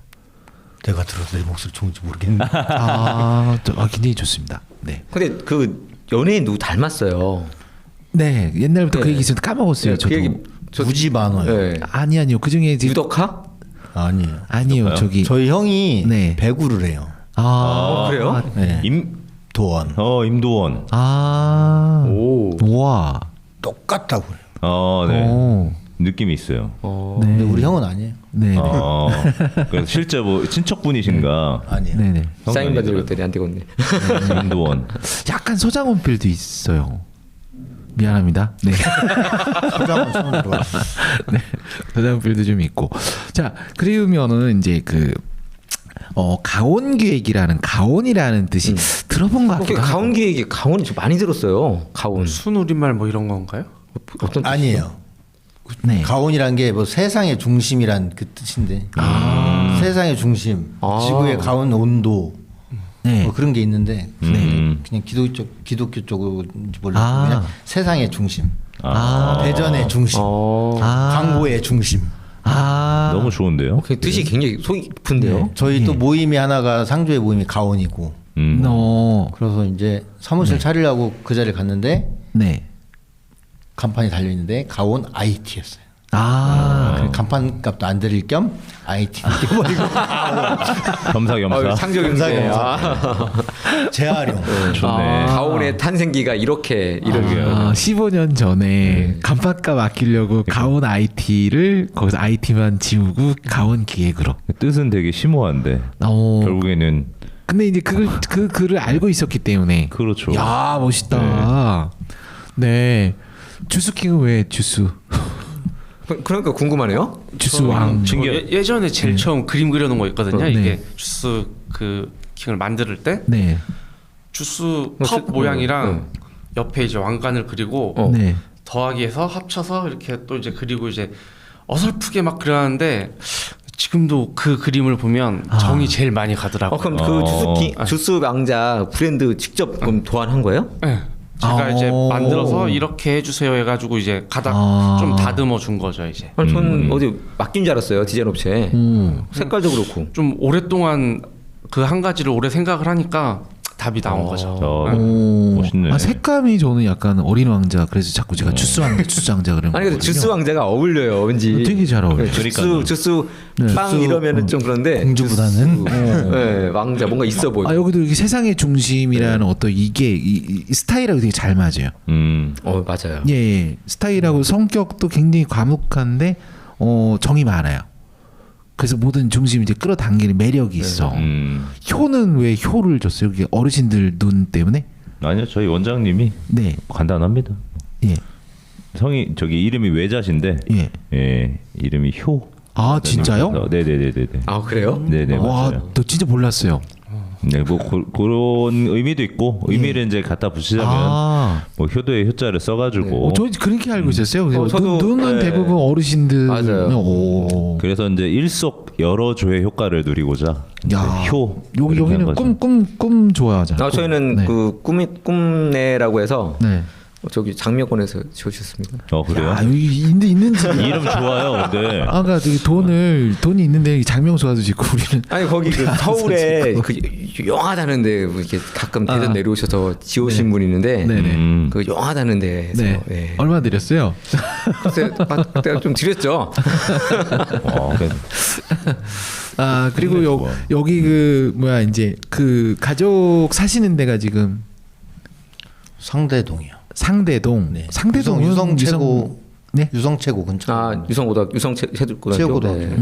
내가 들어도 내 목소리 좋은지 모르겠는데. 굉장히 좋습니다. 네. 근데 그 연예인 누구 닮았어요. 네, 옛날부터 그 네. 얘기 있었는데 까먹었어요. 그 저도. 얘기 무지 많아요. 네. 아니요. 그 중에 이제 유덕화? 아니에요. 아니요. 누가요? 저기 저희 형이 네. 배구를 해요. 그래요? 네. 도원. 임도원. 오. 와. 똑같다고요. 네. 오. 느낌이 있어요. 네. 근데 우리 형은 아니에요. 네. 그래서 실제 뭐 친척분이신가? 아니에요. 네네. 사인 받으러 갔더니 안 되겠네. 임도원. 약간 서장훈 필도 있어요. 미안합니다. 네. 서장훈 처음 들어와. 네. 서장훈 필도 좀 있고. 자, 그러면은 이제 가온기획이라는 가온이라는 뜻이 들어본 것 같기도 하고. 가온 기획이 가온이 좀 많이 들었어요. 가온. 순우리말 뭐 이런 건가요? 어떤 아니에요. 네. 가온이란 게 뭐 세상의 중심이란 그 뜻인데. 세상의 중심, 지구의 가온 온도. 네. 뭐 그런 게 있는데 네. 그냥 기독교 쪽인지 몰라도 그냥 세상의 중심, 대전의 중심, 광고의 중심. 너무 좋은데요? 그 뜻이 굉장히 속이 깊은데요. 저희 또 모임이 하나가 상조의 모임이 가온이고 그래서 이제 사무실 차리려고 그 자리를 갔는데 네. 간판이 달려 있는데 가온 IT였어요. 간판값도 안 드릴 겸 IT 띄워버리고 겸사겸사. 상적인데. 재활용. 좋네. 가온의 탄생기가 이렇게 이런 15년 전에 간판값 아끼려고 가온 IT를 거기서 IT만 지우고 가온 기획으로. 뜻은 되게 심오한데 결국에는 근데 이제 그 글을 알고 있었기 때문에. 그렇죠. 야, 멋있다. 네. 주스킹은 왜 주스? 그러니까 궁금하네요. 주스왕. 예전에 제일 처음 그림 그려놓은 거 있거든요. 네. 이게 주스 그 킹을 만들 때 네. 주스 컵 모양이랑 옆에 이제 왕관을 그리고 네. 더하기해서 합쳐서 이렇게 또 이제 그리고 이제 어설프게 막 그려놨는데 지금도 그 그림을 보면 정이 제일 많이 가더라고요. 그럼 그 주스 왕자 브랜드 직접 그럼 도안한 거예요? 네. 제가 이제 만들어서 이렇게 해주세요 해가지고 이제 가닥 좀 다듬어 준 거죠 이제. 아니 전 어디 맡긴 줄 알았어요 디자인 업체에. 색깔도 그렇고. 좀 오랫동안 그 한 가지를 오래 생각을 하니까 답이 나온 거죠. 멋있네. 색감이 저는 약간 어린 왕자 그래서 자꾸 제가 주스 왕자 그러는 아니 근데 주스 왕자가 어울려요 왠지. 되게 잘 어울려요. 주스 빵 이러면은 좀 그런데 공주보다는 네, 왕자 뭔가 있어 보여. 여기도 이게 세상의 중심이라는 어떤 이게 이 스타일하고 되게 잘 맞아요. 맞아요. 예. 스타일하고 성격도 굉장히 과묵한데 정이 많아요. 그래서 모든 중심이 이제 끌어당기는 매력이 있어. 효는 왜 효를 줬어요? 이게 어르신들 눈 때문에? 아니요, 저희 원장님이 네. 간단합니다. 예. 성이 이름이 외자신데 예. 이름이 효. 진짜요? 네네네네. 그래요? 네네. 와, 맞아요. 너 진짜 몰랐어요. 네, 뭐 그런 의미도 있고 의미를 이제 갖다 붙이자면 뭐 효도의 효자를 써가지고. 저 그렇게 알고 있었어요. 그래서 저도, 눈은 대부분 어르신들. 맞아요. 그래서 이제 일석여러조의 효과를 누리고자 효. 여기는 꿈 좋아하잖아. 저희는 네. 그 꿈내라고 해서 네. 저기 장미권에서 지어주셨습니다. 그래요? 여기 있는지. 이름 좋아요, 근데. 아까 되게 돈이 있는데 장명수 와도 짓고 우리는. 아니 거기 그 서울에 그 영하다는데 이렇게 가끔 대전 내려오셔서 지오신 분이 있는데 네네. 그 영하다는 데서 네. 얼마 드렸어요? 글쎄 내가 좀 드렸죠. 그리고 여기 그 뭐야 이제 그 가족 사시는 데가 지금 상대동이요. 상대동. 네. 상대동은 유성 최고 네? 유성체고 근처. 아 유성고등학교. 체육고등학교.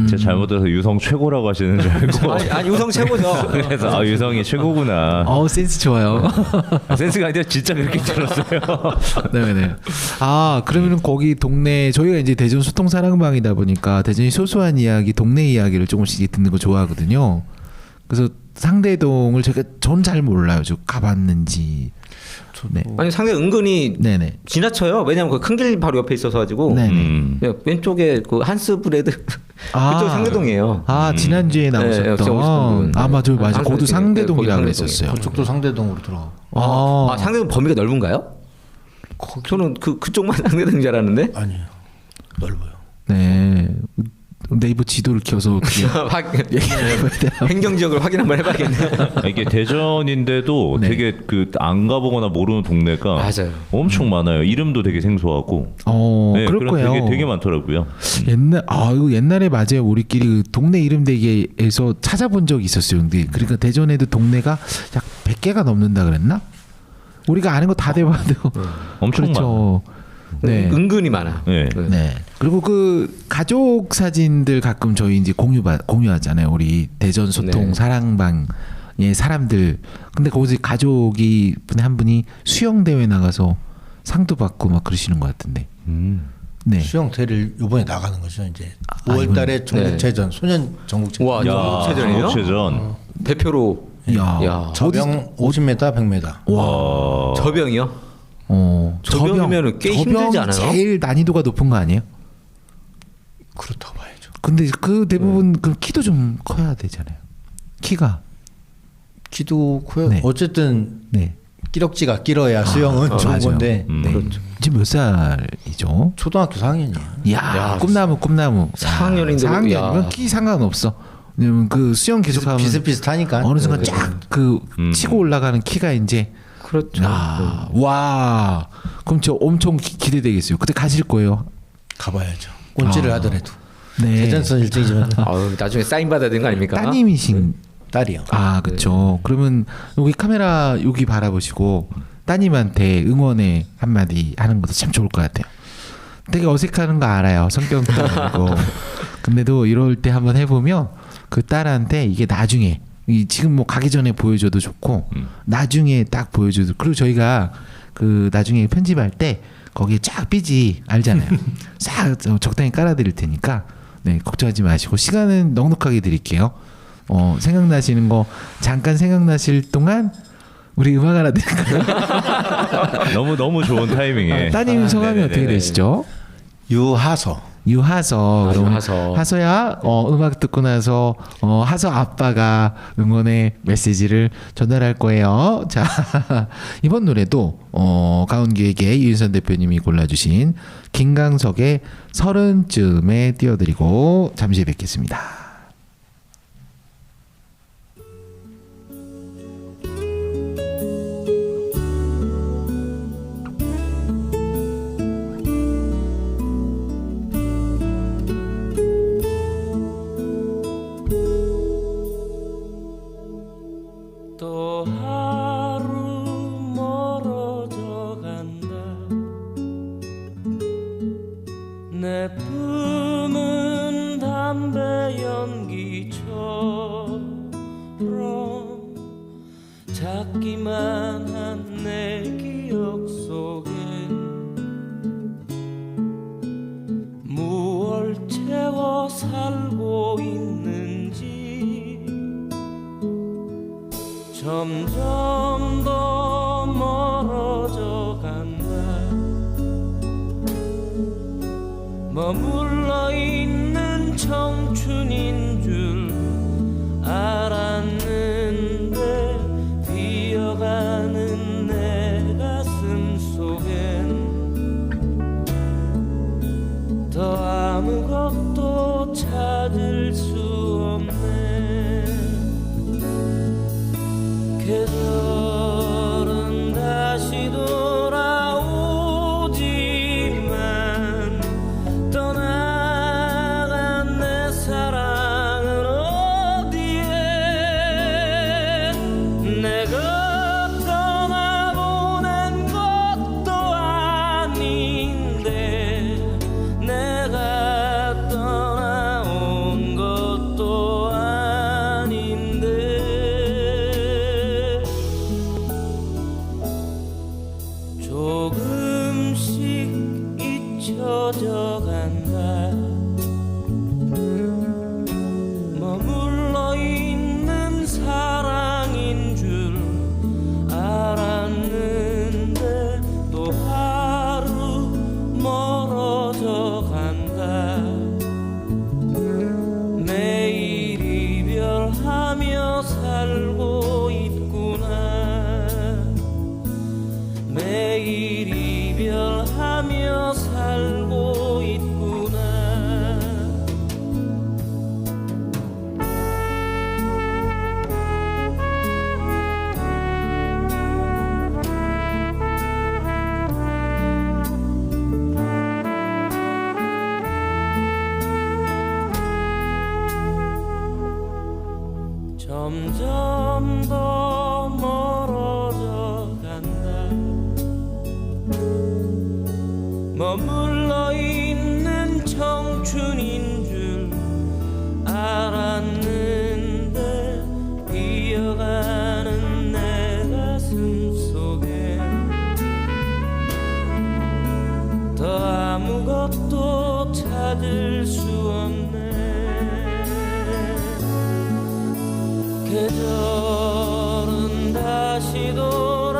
제가 잘못해서 유성 최고라고 하시는 줄 알고 아니 유성 최고죠. 그래서 아 유성이 최고구나. 센스 좋아요. 센스가 아니라 진짜 그렇게 들었어요. 네네. 아 그러면은 거기 동네 저희가 이제 대전 소통사랑방이다 보니까 대전이 소소한 이야기, 동네 이야기를 조금씩 듣는 거 좋아하거든요. 그래서 상대동을 전 잘 몰라요. 저 가봤는지. 네. 아니 상대 은근히 네네. 지나쳐요. 왜냐면 그 큰 길 바로 옆에 있어서 가지고. 네네. 그냥 왼쪽에 그 한스 브레드 그쪽 상대동이에요. 아 지난주에 나오셨던. 제가 오셨던 분. 아 맞아요. 한스 고두 브레드. 상대동이라 거기 그랬었어요. 그쪽도 상대동으로 들어가. 아 상대동 범위가 넓은가요? 저는 그쪽만 상대동인 줄 알았는데. 아니에요. 넓어요. 네. 네이버 지도를 켜서 어떻게 행정 지역을 확인 한번 해봐야겠네요. 이게 대전인데도 네. 되게 그 안 가보거나 모르는 동네가 맞아요. 엄청 많아요. 이름도 되게 생소하고. 네, 그럴 그런 거예요. 되게 많더라고요. 이거 옛날에 맞아요. 우리끼리 그 동네 이름 대기에서 찾아본 적이 있었어요. 근데 그러니까 대전에도 동네가 약 100개가 넘는다 그랬나? 우리가 아는 거 다 돼봐도 엄청 그렇죠. 네. 은근히 많아. 네. 네. 그리고 그 가족 사진들 가끔 저희 이제 공유하잖아요. 우리 대전 소통 네. 사랑방의 사람들. 근데 거기서 가족이 한 분이 수영 대회 나가서 상도 받고 막 그러시는 것 같은데. 네. 수영 대를 이번에 나가는 거죠. 이제 아, 5월달에 전국체전 소년 전국체전. 와, 야, 전국체전이에요? 전국체전. 대표로. 야. 저병 50m, 100m. 와. 저병이요? 저병, 저병이면은 꽤 힘들지 않아요? 제일 난이도가 높은 거 아니에요? 그렇다고 봐야죠. 근데 그 대부분 그 키도 좀 커야 되잖아요. 키가. 키도 커요. 네. 어쨌든 네. 끼럭지가 길어야 수영은 좋은 맞아요. 건데 네. 그렇죠. 지금 몇 살이죠? 초등학교 4학년이에요. 이야, 꿈나무. 4학년인데 4학년이면 키 상관없어. 왜냐면 그 수영 계속하면 비슷비슷하니까. 어느 순간 쫙 그 치고 올라가는 키가 이제 그렇죠. 와. 그럼 저 엄청 기대되겠어요. 그때 가실 거예요. 가봐야죠. 꼰지를 하더라도. 네. 대전선 일정이지만 아유, 나중에 사인 받아야 되는 거 아닙니까? 따님이신 딸이요. 아, 그렇죠. 그러면 여기 카메라 여기 바라보시고 따님한테 응원의 한마디 하는 것도 참 좋을 것 같아요. 되게 어색하는 거 알아요. 성격도 아니고. 근데도 이럴 때 한번 해보면 그 딸한테 이게 나중에 지금 뭐 가기 전에 보여줘도 좋고 나중에 딱 보여줘도 그리고 저희가 그 나중에 편집할 때 거기에 쫙 삐지 알잖아요. 싹 적당히 깔아드릴 테니까 네 걱정하지 마시고 시간은 넉넉하게 드릴게요. 생각나시는 거 잠깐 생각나실 동안 우리 음악 하나 드릴까요? 너무 좋은 타이밍에. 따님 성함이 어떻게 되시죠? 유하서. 유하서. 그럼 유하서. 하서야 음악 듣고 나서 하서 아빠가 응원의 메시지를 전달할 거예요. 자 이번 노래도 가온기획의 유인선 대표님이 골라주신 김강석의 30쯤에 띄워드리고 잠시 뵙겠습니다. 또 하루 멀어져 간다 내 품은 담배 연기처럼 작기만 한 내 기억 속엔 무얼 채워 살고 있는지 점점 더 멀어져 간다 머물러 있는 청춘인 줄 알았는데 비어가는 내 가슴 속엔 더 아무것도 찾을 수 없네 계절은 다시 돌아오지만 떠나간 내 사랑은 어디에 내가 떠나보낸 것도 아닌데 점점 더 멀어져 간다. 머물러 있는 청춘인 줄 알았는데 이어가는 내 가슴 속에 더 아무것도 찾을 수 없네. 계절은 다시 돌아오지만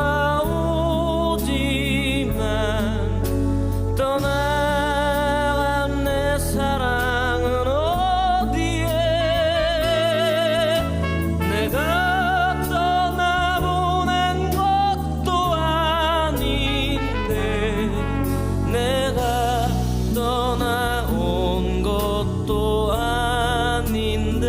떠나간 내 사랑은 어디에. 내가 떠나보낸 것도 아닌데 내가 떠나온 것도 아닌데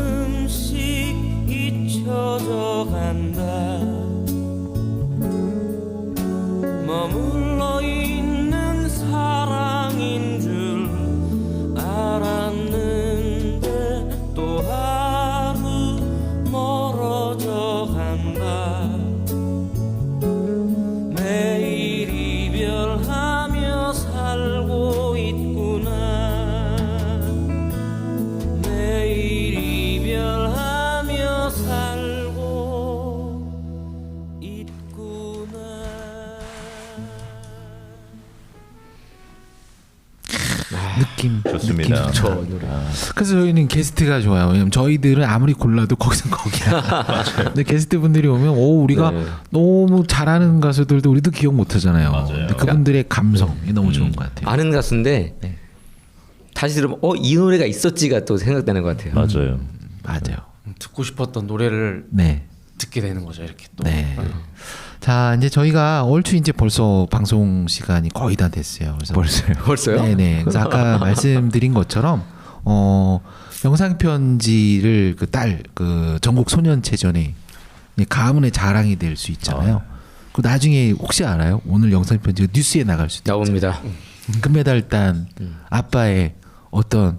조금씩 잊혀져 간다. 머물러 있는 사랑인 줄 알았는데 또 하루 멀어져 간다. 매일 이별하며 살고 있구나. 매일 이별하며 살고 있구나. 느낌 좋습니다. 느낌 좋죠. 그래서 저희는 게스트가 좋아요. 왜냐면 저희들은 아무리 골라도 거기서 거기야. 근데 게스트 분들이 오면 오 우리가 네. 너무 잘하는 가수들도 우리도 기억 못 하잖아요. 맞아요. 근데 그분들의 감성이 너무 좋은 것 같아요. 아는 가수인데 다시 들으면 이 노래가 있었지가 또 생각나는 것 같아요. 맞아요. 맞아요. 듣고 싶었던 노래를 네. 듣게 되는 거죠 이렇게 또. 네. 자 이제 저희가 얼추 이제 벌써 방송 시간이 거의 다 됐어요. 그래서 벌써요? 네네. 그래서 아까 말씀드린 것처럼 영상 편지를 그 딸 그 전국 소년체전에 가문의 자랑이 될 수 있잖아요. 그 나중에 혹시 알아요? 오늘 영상 편지가 뉴스에 나갈 수도 나옵니다. 금메달 딴 아빠의 어떤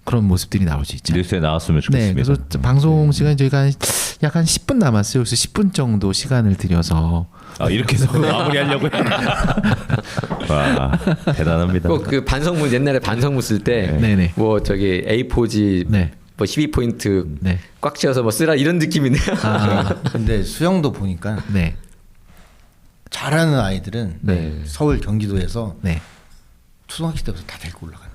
그런 모습들이 나올 수 있죠. 뉴스에 나왔으면 네, 좋겠습니다. 그래서 방송 시간이 저희가 약 한 10분 남았어요. 그래서 10분 정도 시간을 들여서 이렇게 해서 마무리하려고요. 와 대단합니다. 꼭 그 반성문 옛날에 반성문 쓸 때 네네. 뭐 저기 A4지 네. 뭐 12포인트 네. 꽉 채워서 뭐 쓰라 이런 느낌이네요. 근데 수영도 보니까 네. 잘하는 아이들은 네. 서울 경기도에서 네. 초등학교 때부터 다 데리고 올라간다.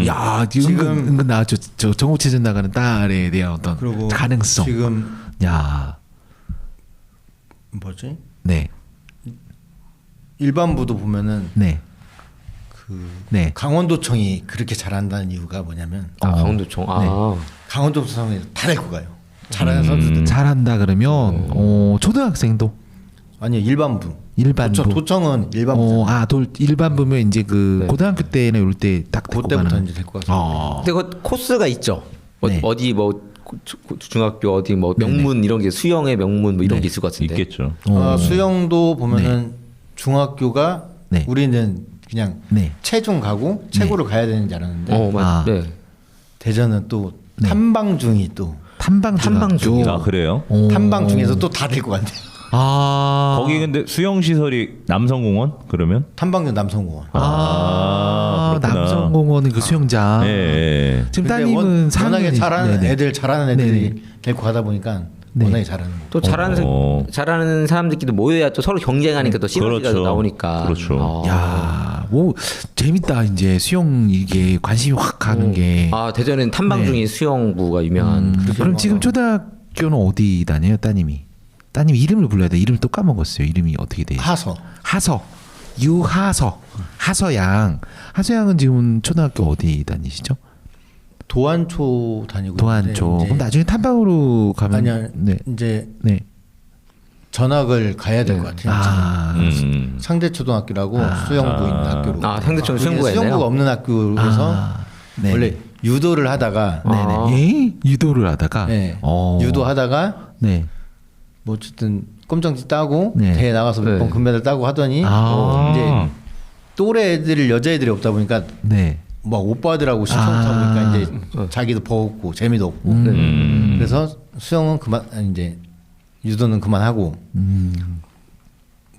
야, 지금 은근 나왔죠. 저 전국체전 나가는 딸에 대한 어떤 그리고 가능성. 지금 야, 뭐지? 네, 일반부도 보면은 네, 그 네. 강원도청이 그렇게 잘한다는 이유가 뭐냐면 강원도청. 강원도청에 다 데리고 가요. 잘하는 선수들. 잘한다 그러면 초등학생도 아니요 일반부. 일반부. 도청은 일반부. 일반부면 이제 그 네. 고등학교 때나 이럴 때 딱 데리고 그때부터 가는. 이제 데리고 가서. 근데 그 코스가 있죠. 네. 어디 뭐 중학교 어디 뭐 명문 이런 게 수영의 명문 뭐 이런 게 있을 것 같은데. 있겠죠. 수영도 보면은 중학교가 네. 우리는 그냥 네. 체중 가고 체구를 가야 되는 줄 알았는데 네. 대전은 또 네. 탐방중이 또 탐방중이요? 탐방중. 그래요? 탐방중에서 또 다 데리고 간대요. 거기 근데 수영 시설이 남성공원 그러면? 탐방중 남성공원. 그렇구나. 남성공원은 그 수영장. 예. 지금 근데 따님은 워낙에 4학년이 잘하는 네네. 애들 잘하는 애들이 네네. 데리고 가다 보니까 네. 워낙에 잘하는 거. 또 잘하는 사람들끼리 모여야 또 서로 경쟁하니까 또 시너지가 그렇죠. 나오니까. 그렇죠. 야, 뭐 재밌다 이제 수영 이게 관심이 확 가는 게. 대전엔 탐방중이 수영부가 유명한. 그럼 지금 초등학교는 어디 다녀요, 따님이? 따님 이름을 불러야 돼. 이름을 또 까먹었어요. 이름이 어떻게 돼요? 하서. 유하서. 하서양. 하서양은 지금 초등학교 어디 다니시죠? 도안초 다니고 도안초. 있는데 그럼 나중에 탐방으로 가면 아니야 네. 이제 네. 전학을 가야 될 것 같아요. 상대 초등학교라고 수영부 있는 학교로. 상대초는 수영부가 있나요? 수영부가 없는 학교에서 네. 원래 유도를 하다가 네네. 유도를 하다가 네. 어. 유도하다가 네. 뭐 어쨌든 꼼짝지 따고 네. 대회 나가서 몇 번 네. 금메달 따고 하더니 아. 이제 또래 애들 여자애들이 없다 보니까 네. 막 오빠들하고 시청하다 보니까 이제 자기도 버겁고 재미도 없고 그래서 수영은 그만 이제 유도는 그만하고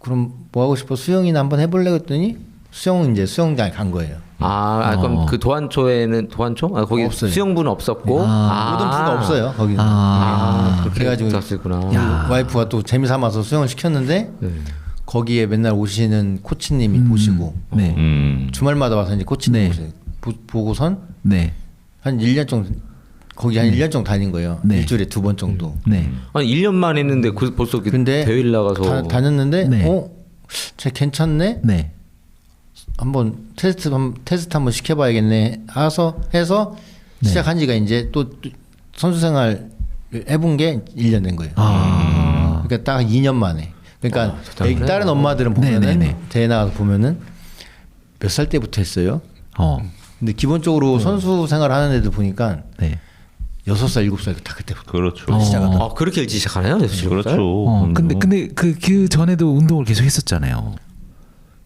그럼 뭐 하고 싶어 수영이나 한번 해볼래 했더니 수영은 이제 수영장에 간 거예요. 그럼 그 도안초에는 도안초? 거기 없어요. 수영부는 없었고 우등프가 없어요 거기는. 그래가지고 그랬구나. 와이프가 또 재미삼아서 수영을 시켰는데 거기에 맨날 오시는 코치님이 보시고 네. 주말마다 와서 이제 코치님 네. 보세요. 보고선 네. 한 1년 정도 거기 한 1년 정도 다닌 거예요. 네. 일주일에 2번 정도. 네. 아니 1년만 했는데 벌써 근데 대회를 나가서 다녔는데 네. 쟤 괜찮네. 네. 한번 테스트 한번 시켜봐야겠네. 해서 네. 시작한 지가 이제 또 선수 생활 해본 게 1년 된 거예요. 그러니까 딱 2년 만에. 그러니까 다른 엄마들은 보면은 네네네. 대회 나가서 보면은 몇 살 때부터 했어요. 근데 기본적으로 선수 생활 하는 애들 보니까 네. 6살, 7살 다 그때부터 그렇죠. 시작하다. 그렇게 일찍 시작하나요? 그렇죠. 근데 그 전에도 운동을 계속 했었잖아요.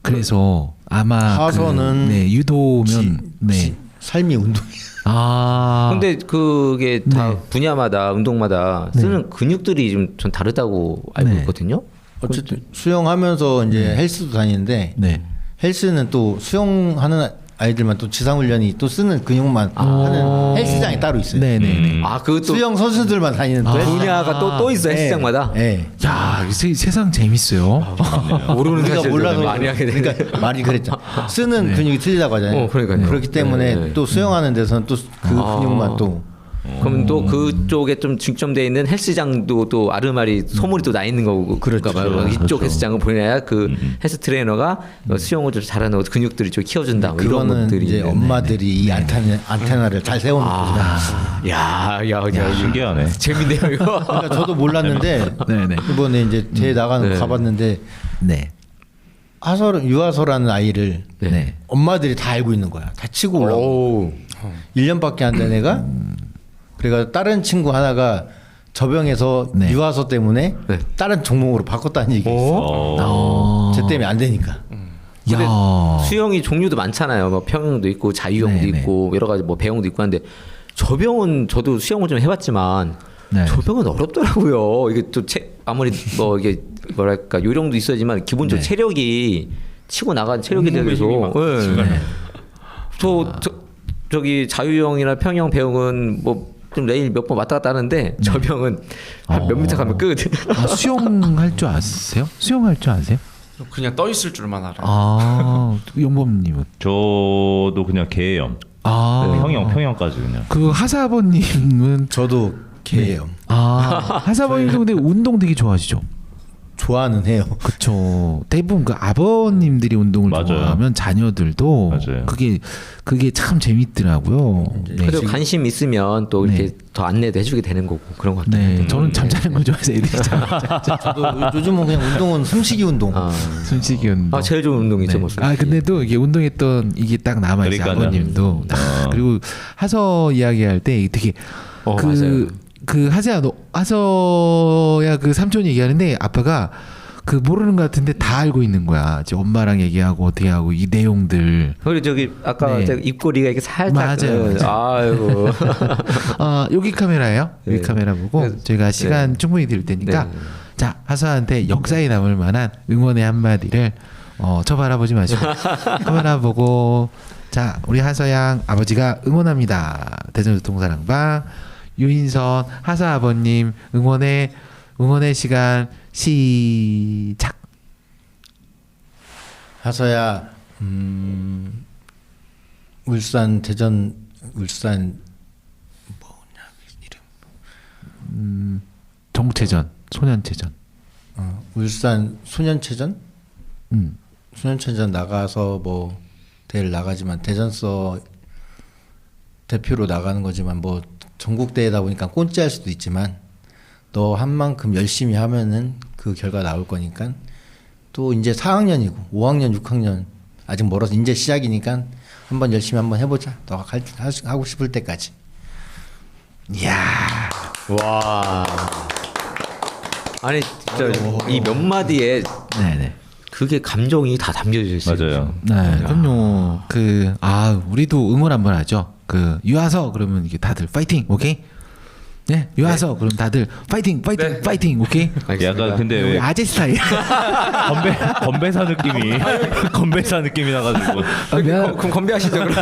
그래서 아마 하서는 네, 유도면 네. 삶이 운동이에요. 근데 그게 다 네. 분야마다 운동마다 쓰는 근육들이 좀 다르다고 알고 네. 있거든요. 어쨌든 수영하면서 이제 헬스도 다니는데 네. 헬스는 또 수영하는 아이들만 또 지상훈련이 또 쓰는 근육만 하는 헬스장이 따로 있어요. 네네네. 그것도 수영 선수들만 다니는 또 헬스장. 분야가 또 있어 헬스장마다. 네. 야, 세상 재밌어요. 모르는 우리가 사실을 몰라서 많이 하게 되는. 그러니까 말이 그랬잖아. 쓰는 근육이 틀리다고 하잖아요. 그러니까요. 그렇기 때문에 네. 또 수영하는 데서는 또 그 근육만 또 그럼 또 그쪽에 좀 중점되어 있는 헬스장도 또 아르마리 소문이 또 나 있는 거고 그런가 봐요. 이쪽 헬스장을 보내야 그 헬스 트레이너가 수영을 좀 잘하는 근육들을 좀 키워준다. 뭐 이런 그거는 것들이 이제 있는데. 엄마들이 이 안테나를 잘 세우는 거죠. 야, 신기하네. 재밌네요 이거. 그러니까 저도 몰랐는데 네네. 이번에 이제 대회 나가는 거 네. 가봤는데 네. 유아서라는 아이를 네. 엄마들이 다 알고 있는 거야. 다 치고 올라오고. 오. 1년밖에 안 된 애가 그래가 다른 친구 하나가 저병에서 네. 유아서 때문에 네. 다른 종목으로 바꿨다는 얘기 있어. 쟤 때문에 안 되니까. 근데 야. 수영이 종류도 많잖아요. 뭐 평영도 있고 자유형도 네네. 있고 여러 가지 뭐 배영도 있고 한데 저병은 저도 수영을 좀 해봤지만 네. 저병은 어렵더라고요. 이게 또 아무리 뭐 이게 뭐랄까 요령도 있어야지만 기본적으로 네. 체력이 치고 나간 체력에 대해서 저기 자유형이나 평영 배영은 뭐 좀 레일 몇 번 왔다 갔다 하는데 저병은 한 몇 미터 가면 끝. 수영할 줄 아세요? 수영할 줄 아세요? 그냥 떠 있을 줄만 알아요. 용범님은 저도 그냥 개염. 평영까지 그냥. 그 하사아버님은 저도 개예요. 하사아버님도 근데 운동 되게 좋아하시죠? 좋아는 해요. 그렇죠. 대부분 그 아버님들이 운동을 맞아요. 좋아하면 자녀들도 맞아요. 그게 참 재밌더라고요. 네. 그리고 관심 있으면 또 이렇게 네. 더 안내도 해주게 되는 거고 그런 것 같아요. 네, 저는 잠자는 걸 좋아해서 애들이 저도 요즘은 그냥 운동은 숨쉬기 운동. 숨쉬기 운동. 제일 좋은 운동이죠. 네. 뭐. 근데도 이게 운동했던 이게 딱 남아 있어요. 그러니까요. 아버님도. 그리고 하서 이야기할 때 되게 맞아요. 그 하서야 그 삼촌 얘기하는데 아빠가 그 모르는 것 같은데 다 알고 있는 거야. 이제 엄마랑 얘기하고 어떻게 하고 이 내용들. 그리고 저기 아까 네. 제가 입꼬리가 이렇게 살짝 맞아요. 아이고. 여기 카메라예요. 여기 네. 카메라 보고 그래서- 저희가 시간 충분히 드릴 테니까 네. 자 하서한테 역사에 남을 만한 응원의 한마디를 저 바라보지 마시고 카메라 보고 자 우리 하서양 아버지가 응원합니다. 대전교통사랑방 유인선 하서 아버님 응원의 시간 시작. 하서야 울산 대전 울산 전국체전 소년체전. 울산 소년체전 소년체전 나가서 뭐 대회를 나가지만 대전서 대표로 나가는 거지만 뭐 전국 대회다 보니까 꼰지할 수도 있지만 너 한 만큼 열심히 하면은 그 결과 나올 거니까 또 이제 4학년이고 5학년 6학년 아직 멀어서 이제 시작이니까 한번 열심히 한번 해보자. 너가 하고 싶을 때까지. 이야. 와. 아니 진짜 이 몇 마디에 네네. 그게 감정이 다 담겨져 있어요. 맞아요. 네, 그럼요. 우리도 응원 한번 하죠. 유아서 그러면 이게 다들 파이팅, 오케이? 네, 유아서 그럼 다들 파이팅, 파이팅, 파이팅, 오케이? 약간 근데 우리 왜 아재 스타일. 건배사 느낌이 건배사 느낌이 나가지고 미안. 그럼 건배하시죠. 그럼.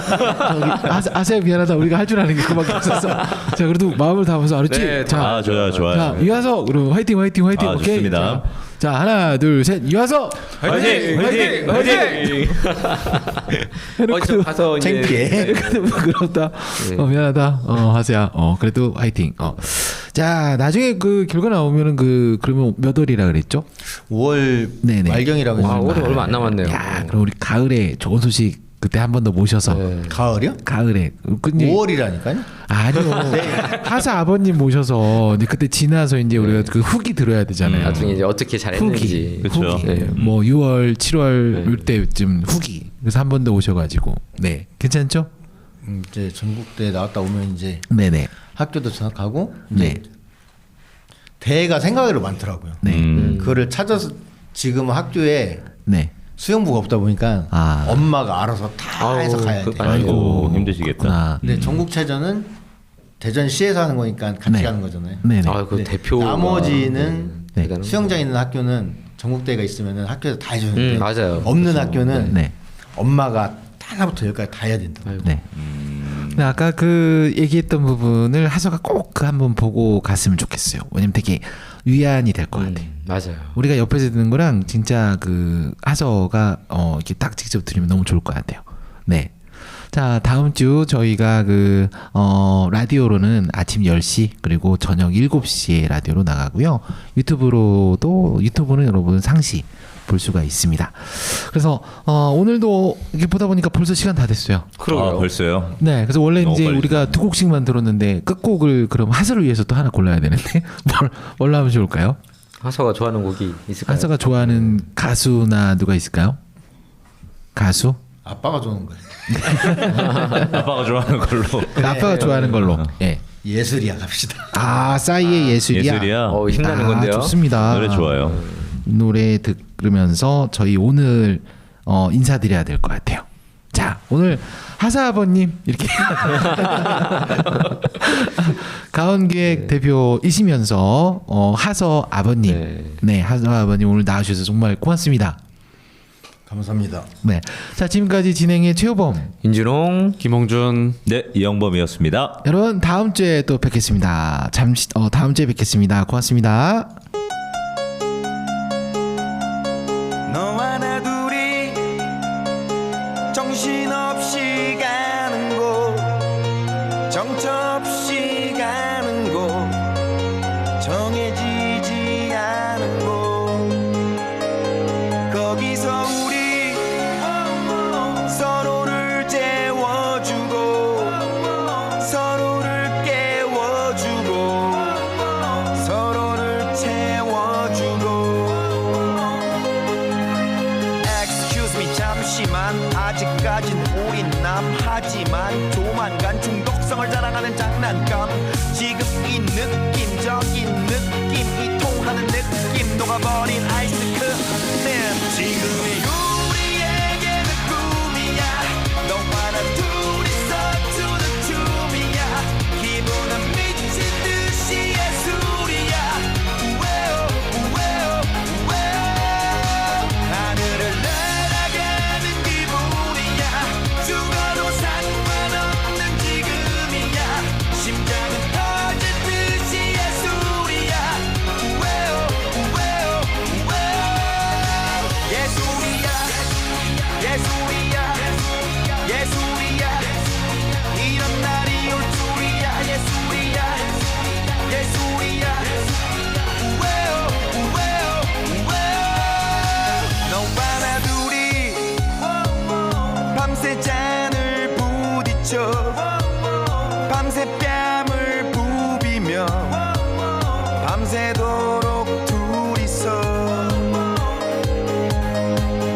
아세요 미안하다. 우리가 할 줄 아는 게 그밖에 없었어. 자, 그래도 마음을 담아서 알았지? 네, 자, 좋아요. 자, 유아서 그럼 화이팅, 화이팅, 화이팅, 오케이? 좋습니다. 자, 하나, 둘, 셋, 유아서. 화이팅! 화이팅! 화이팅! 저 가서 이제 창피해. 부끄럽다. 네. 미안하다. 하세요. 그래도 화이팅. 자, 나중에 그 결과 나오면은 그러면 몇 월이라 그랬죠? 5월 네네. 말경이라고 와, 했습니다. 올해 얼마 안 남았네요. 야, 그럼 우리 가을에 좋은 소식 그때 한 번 더 모셔서 네. 가을이요? 가을에 근데 5월이라니까요. 아니요. 하사 아버님 모셔서 이제 그때 지나서 이제 우리가 그 후기 들어야 되잖아요. 나중에 이제 어떻게 잘했는지. 그쵸. 후기. 네. 뭐 6월, 7월 이때쯤 후기. 그래서 한 번 더 오셔가지고 네, 괜찮죠? 이제 전국대 나왔다 오면 이제 네네. 학교도 전학하고 네. 이제 대가 생각외로 많더라고요. 네. 그거를 찾아서 지금 학교에 네. 수영부가 없다 보니까 엄마가 알아서 다 아우, 해서 가야 돼. 아이고 힘드시겠다. 근데 전국체전은 대전시에서 하는 거니까 같이 네. 가는 거잖아요. 네네. 아, 그 네. 대표 나머지는 네. 수영장 있는 학교는 전국대가 있으면은 학교에서 다 해주는데 맞아요. 없는 학교는 네. 엄마가 하나부터 열까지 다 해야 된다. 네. 근데 아까 그 얘기했던 부분을 하서가 꼭 그 한번 보고 갔으면 좋겠어요. 왜냐면 되게 위안이 될 것 같아. 맞아요. 우리가 옆에서 듣는 거랑 진짜 그 하서가 이렇게 딱 직접 들으면 너무 좋을 것 같아요. 네. 자, 다음 주 저희가 라디오로는 아침 10시 그리고 저녁 7시에 라디오로 나가고요. 유튜브는 여러분 상시 볼 수가 있습니다. 그래서 오늘도 이렇게 보다 보니까 벌써 시간 다 됐어요. 그러게요. 벌써요. 네, 그래서 원래 너무 이제 빨리 우리가 두 곡씩만 들었는데 끝곡을 그럼 하서를 위해서 또 하나 골라야 되는데 뭘로 하면 좋을까요? 하서가 좋아하는 곡이 있을까요? 하서가 좋아하는 가수나 누가 있을까요? 가수? 아빠가 좋아하는 거예요. 아빠가 좋아하는 걸로. 아빠가 좋아하는 걸로. 예. 예술이야 갑시다. 싸이의 예술이야. 예술이야. 힘나는 건데요. 좋습니다. 노래 좋아요. 이 노래 들으면서 저희 오늘 인사드려야 될 것 같아요. 자, 오늘 하사 아버님 이렇게 가온기획 대표이시면서 하서 아버님, 네, 하서 아버님 오늘 나와주셔서 정말 고맙습니다. 감사합니다. 네, 자 지금까지 진행의 최호범, 인준홍. 김홍준. 네, 이영범이었습니다. 여러분 다음 주에 또 뵙겠습니다. 다음 주에 뵙겠습니다. 고맙습니다. 너와 나 둘이 정신없이 가는 곳 정처없이 가는 곳 정해지지 않은 곳 거기서 우리 서로를 재워주고 서로를 깨워주고 서로를 채워주고 Excuse me 잠시만 아직까진 우린 남하지만 조만간 중독성을 자랑하는 장난감 지금 이 느낌적인 느낌이 통하는 느낌 녹아버린 아이스크림 지금이 우리에게는 꿈이야 너와 나 둘이서 추는 춤이야 기분은 미친 듯이 예술이야 우웨오 우웨오 우웨오 하늘을 날아가는 기분이야 죽어도 상관없는 지금이야 심장은 터질 듯이 예술이야 우웨오 우웨오 우웨오 예술이야 예술이야 예술이야 이런 날이 올 줄이야 예술이야 예술이야 우웨오 우웨오 우웨오 너와 나 둘이 밤새 잔을 부딪혀 밤새 뺨을 부비며 밤새도록 둘이서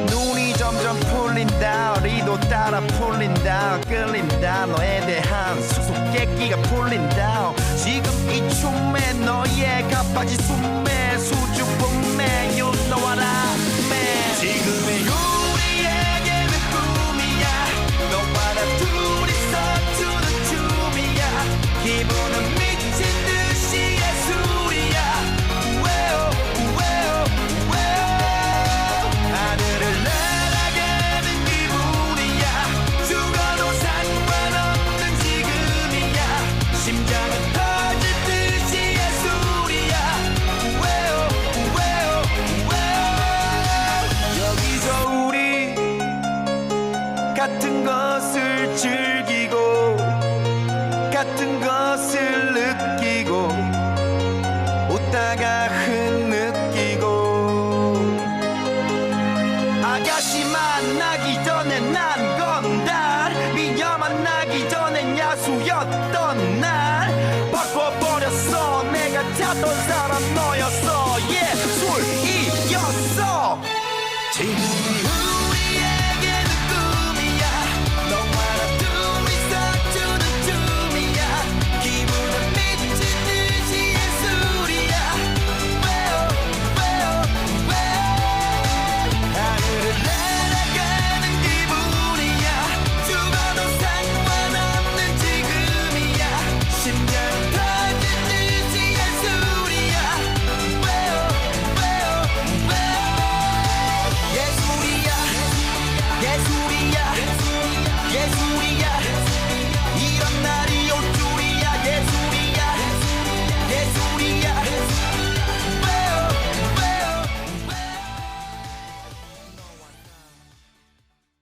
눈이 점점 풀린다 리도 따라 풀린다 끌린다 너에 대한 수수께끼가 풀린다 지금 이 춤에 너의 가빠지 숨에 수줍음에 You know what I mean 지금 같은 것을 즐기고 같은 것을 느끼고 웃다가 흐느끼고 아가씨 만나기 전에 난 건달 미녀 만나기 전엔 야수였던 날 바꿔버렸어 내가 찾던 사람 너였어 예술이었어 지금 우리에게는 꿈이야 너와 나 둘이서 주는 춤이야 기분은 미친 듯이 예술이야 왜요 왜요 왜 하늘을 날아가는 기분이야 죽어도 상관없는 지금이야 심장은 터진 듯이 예술이야 왜요 왜요 왜 예술이야 예술이야 예술이야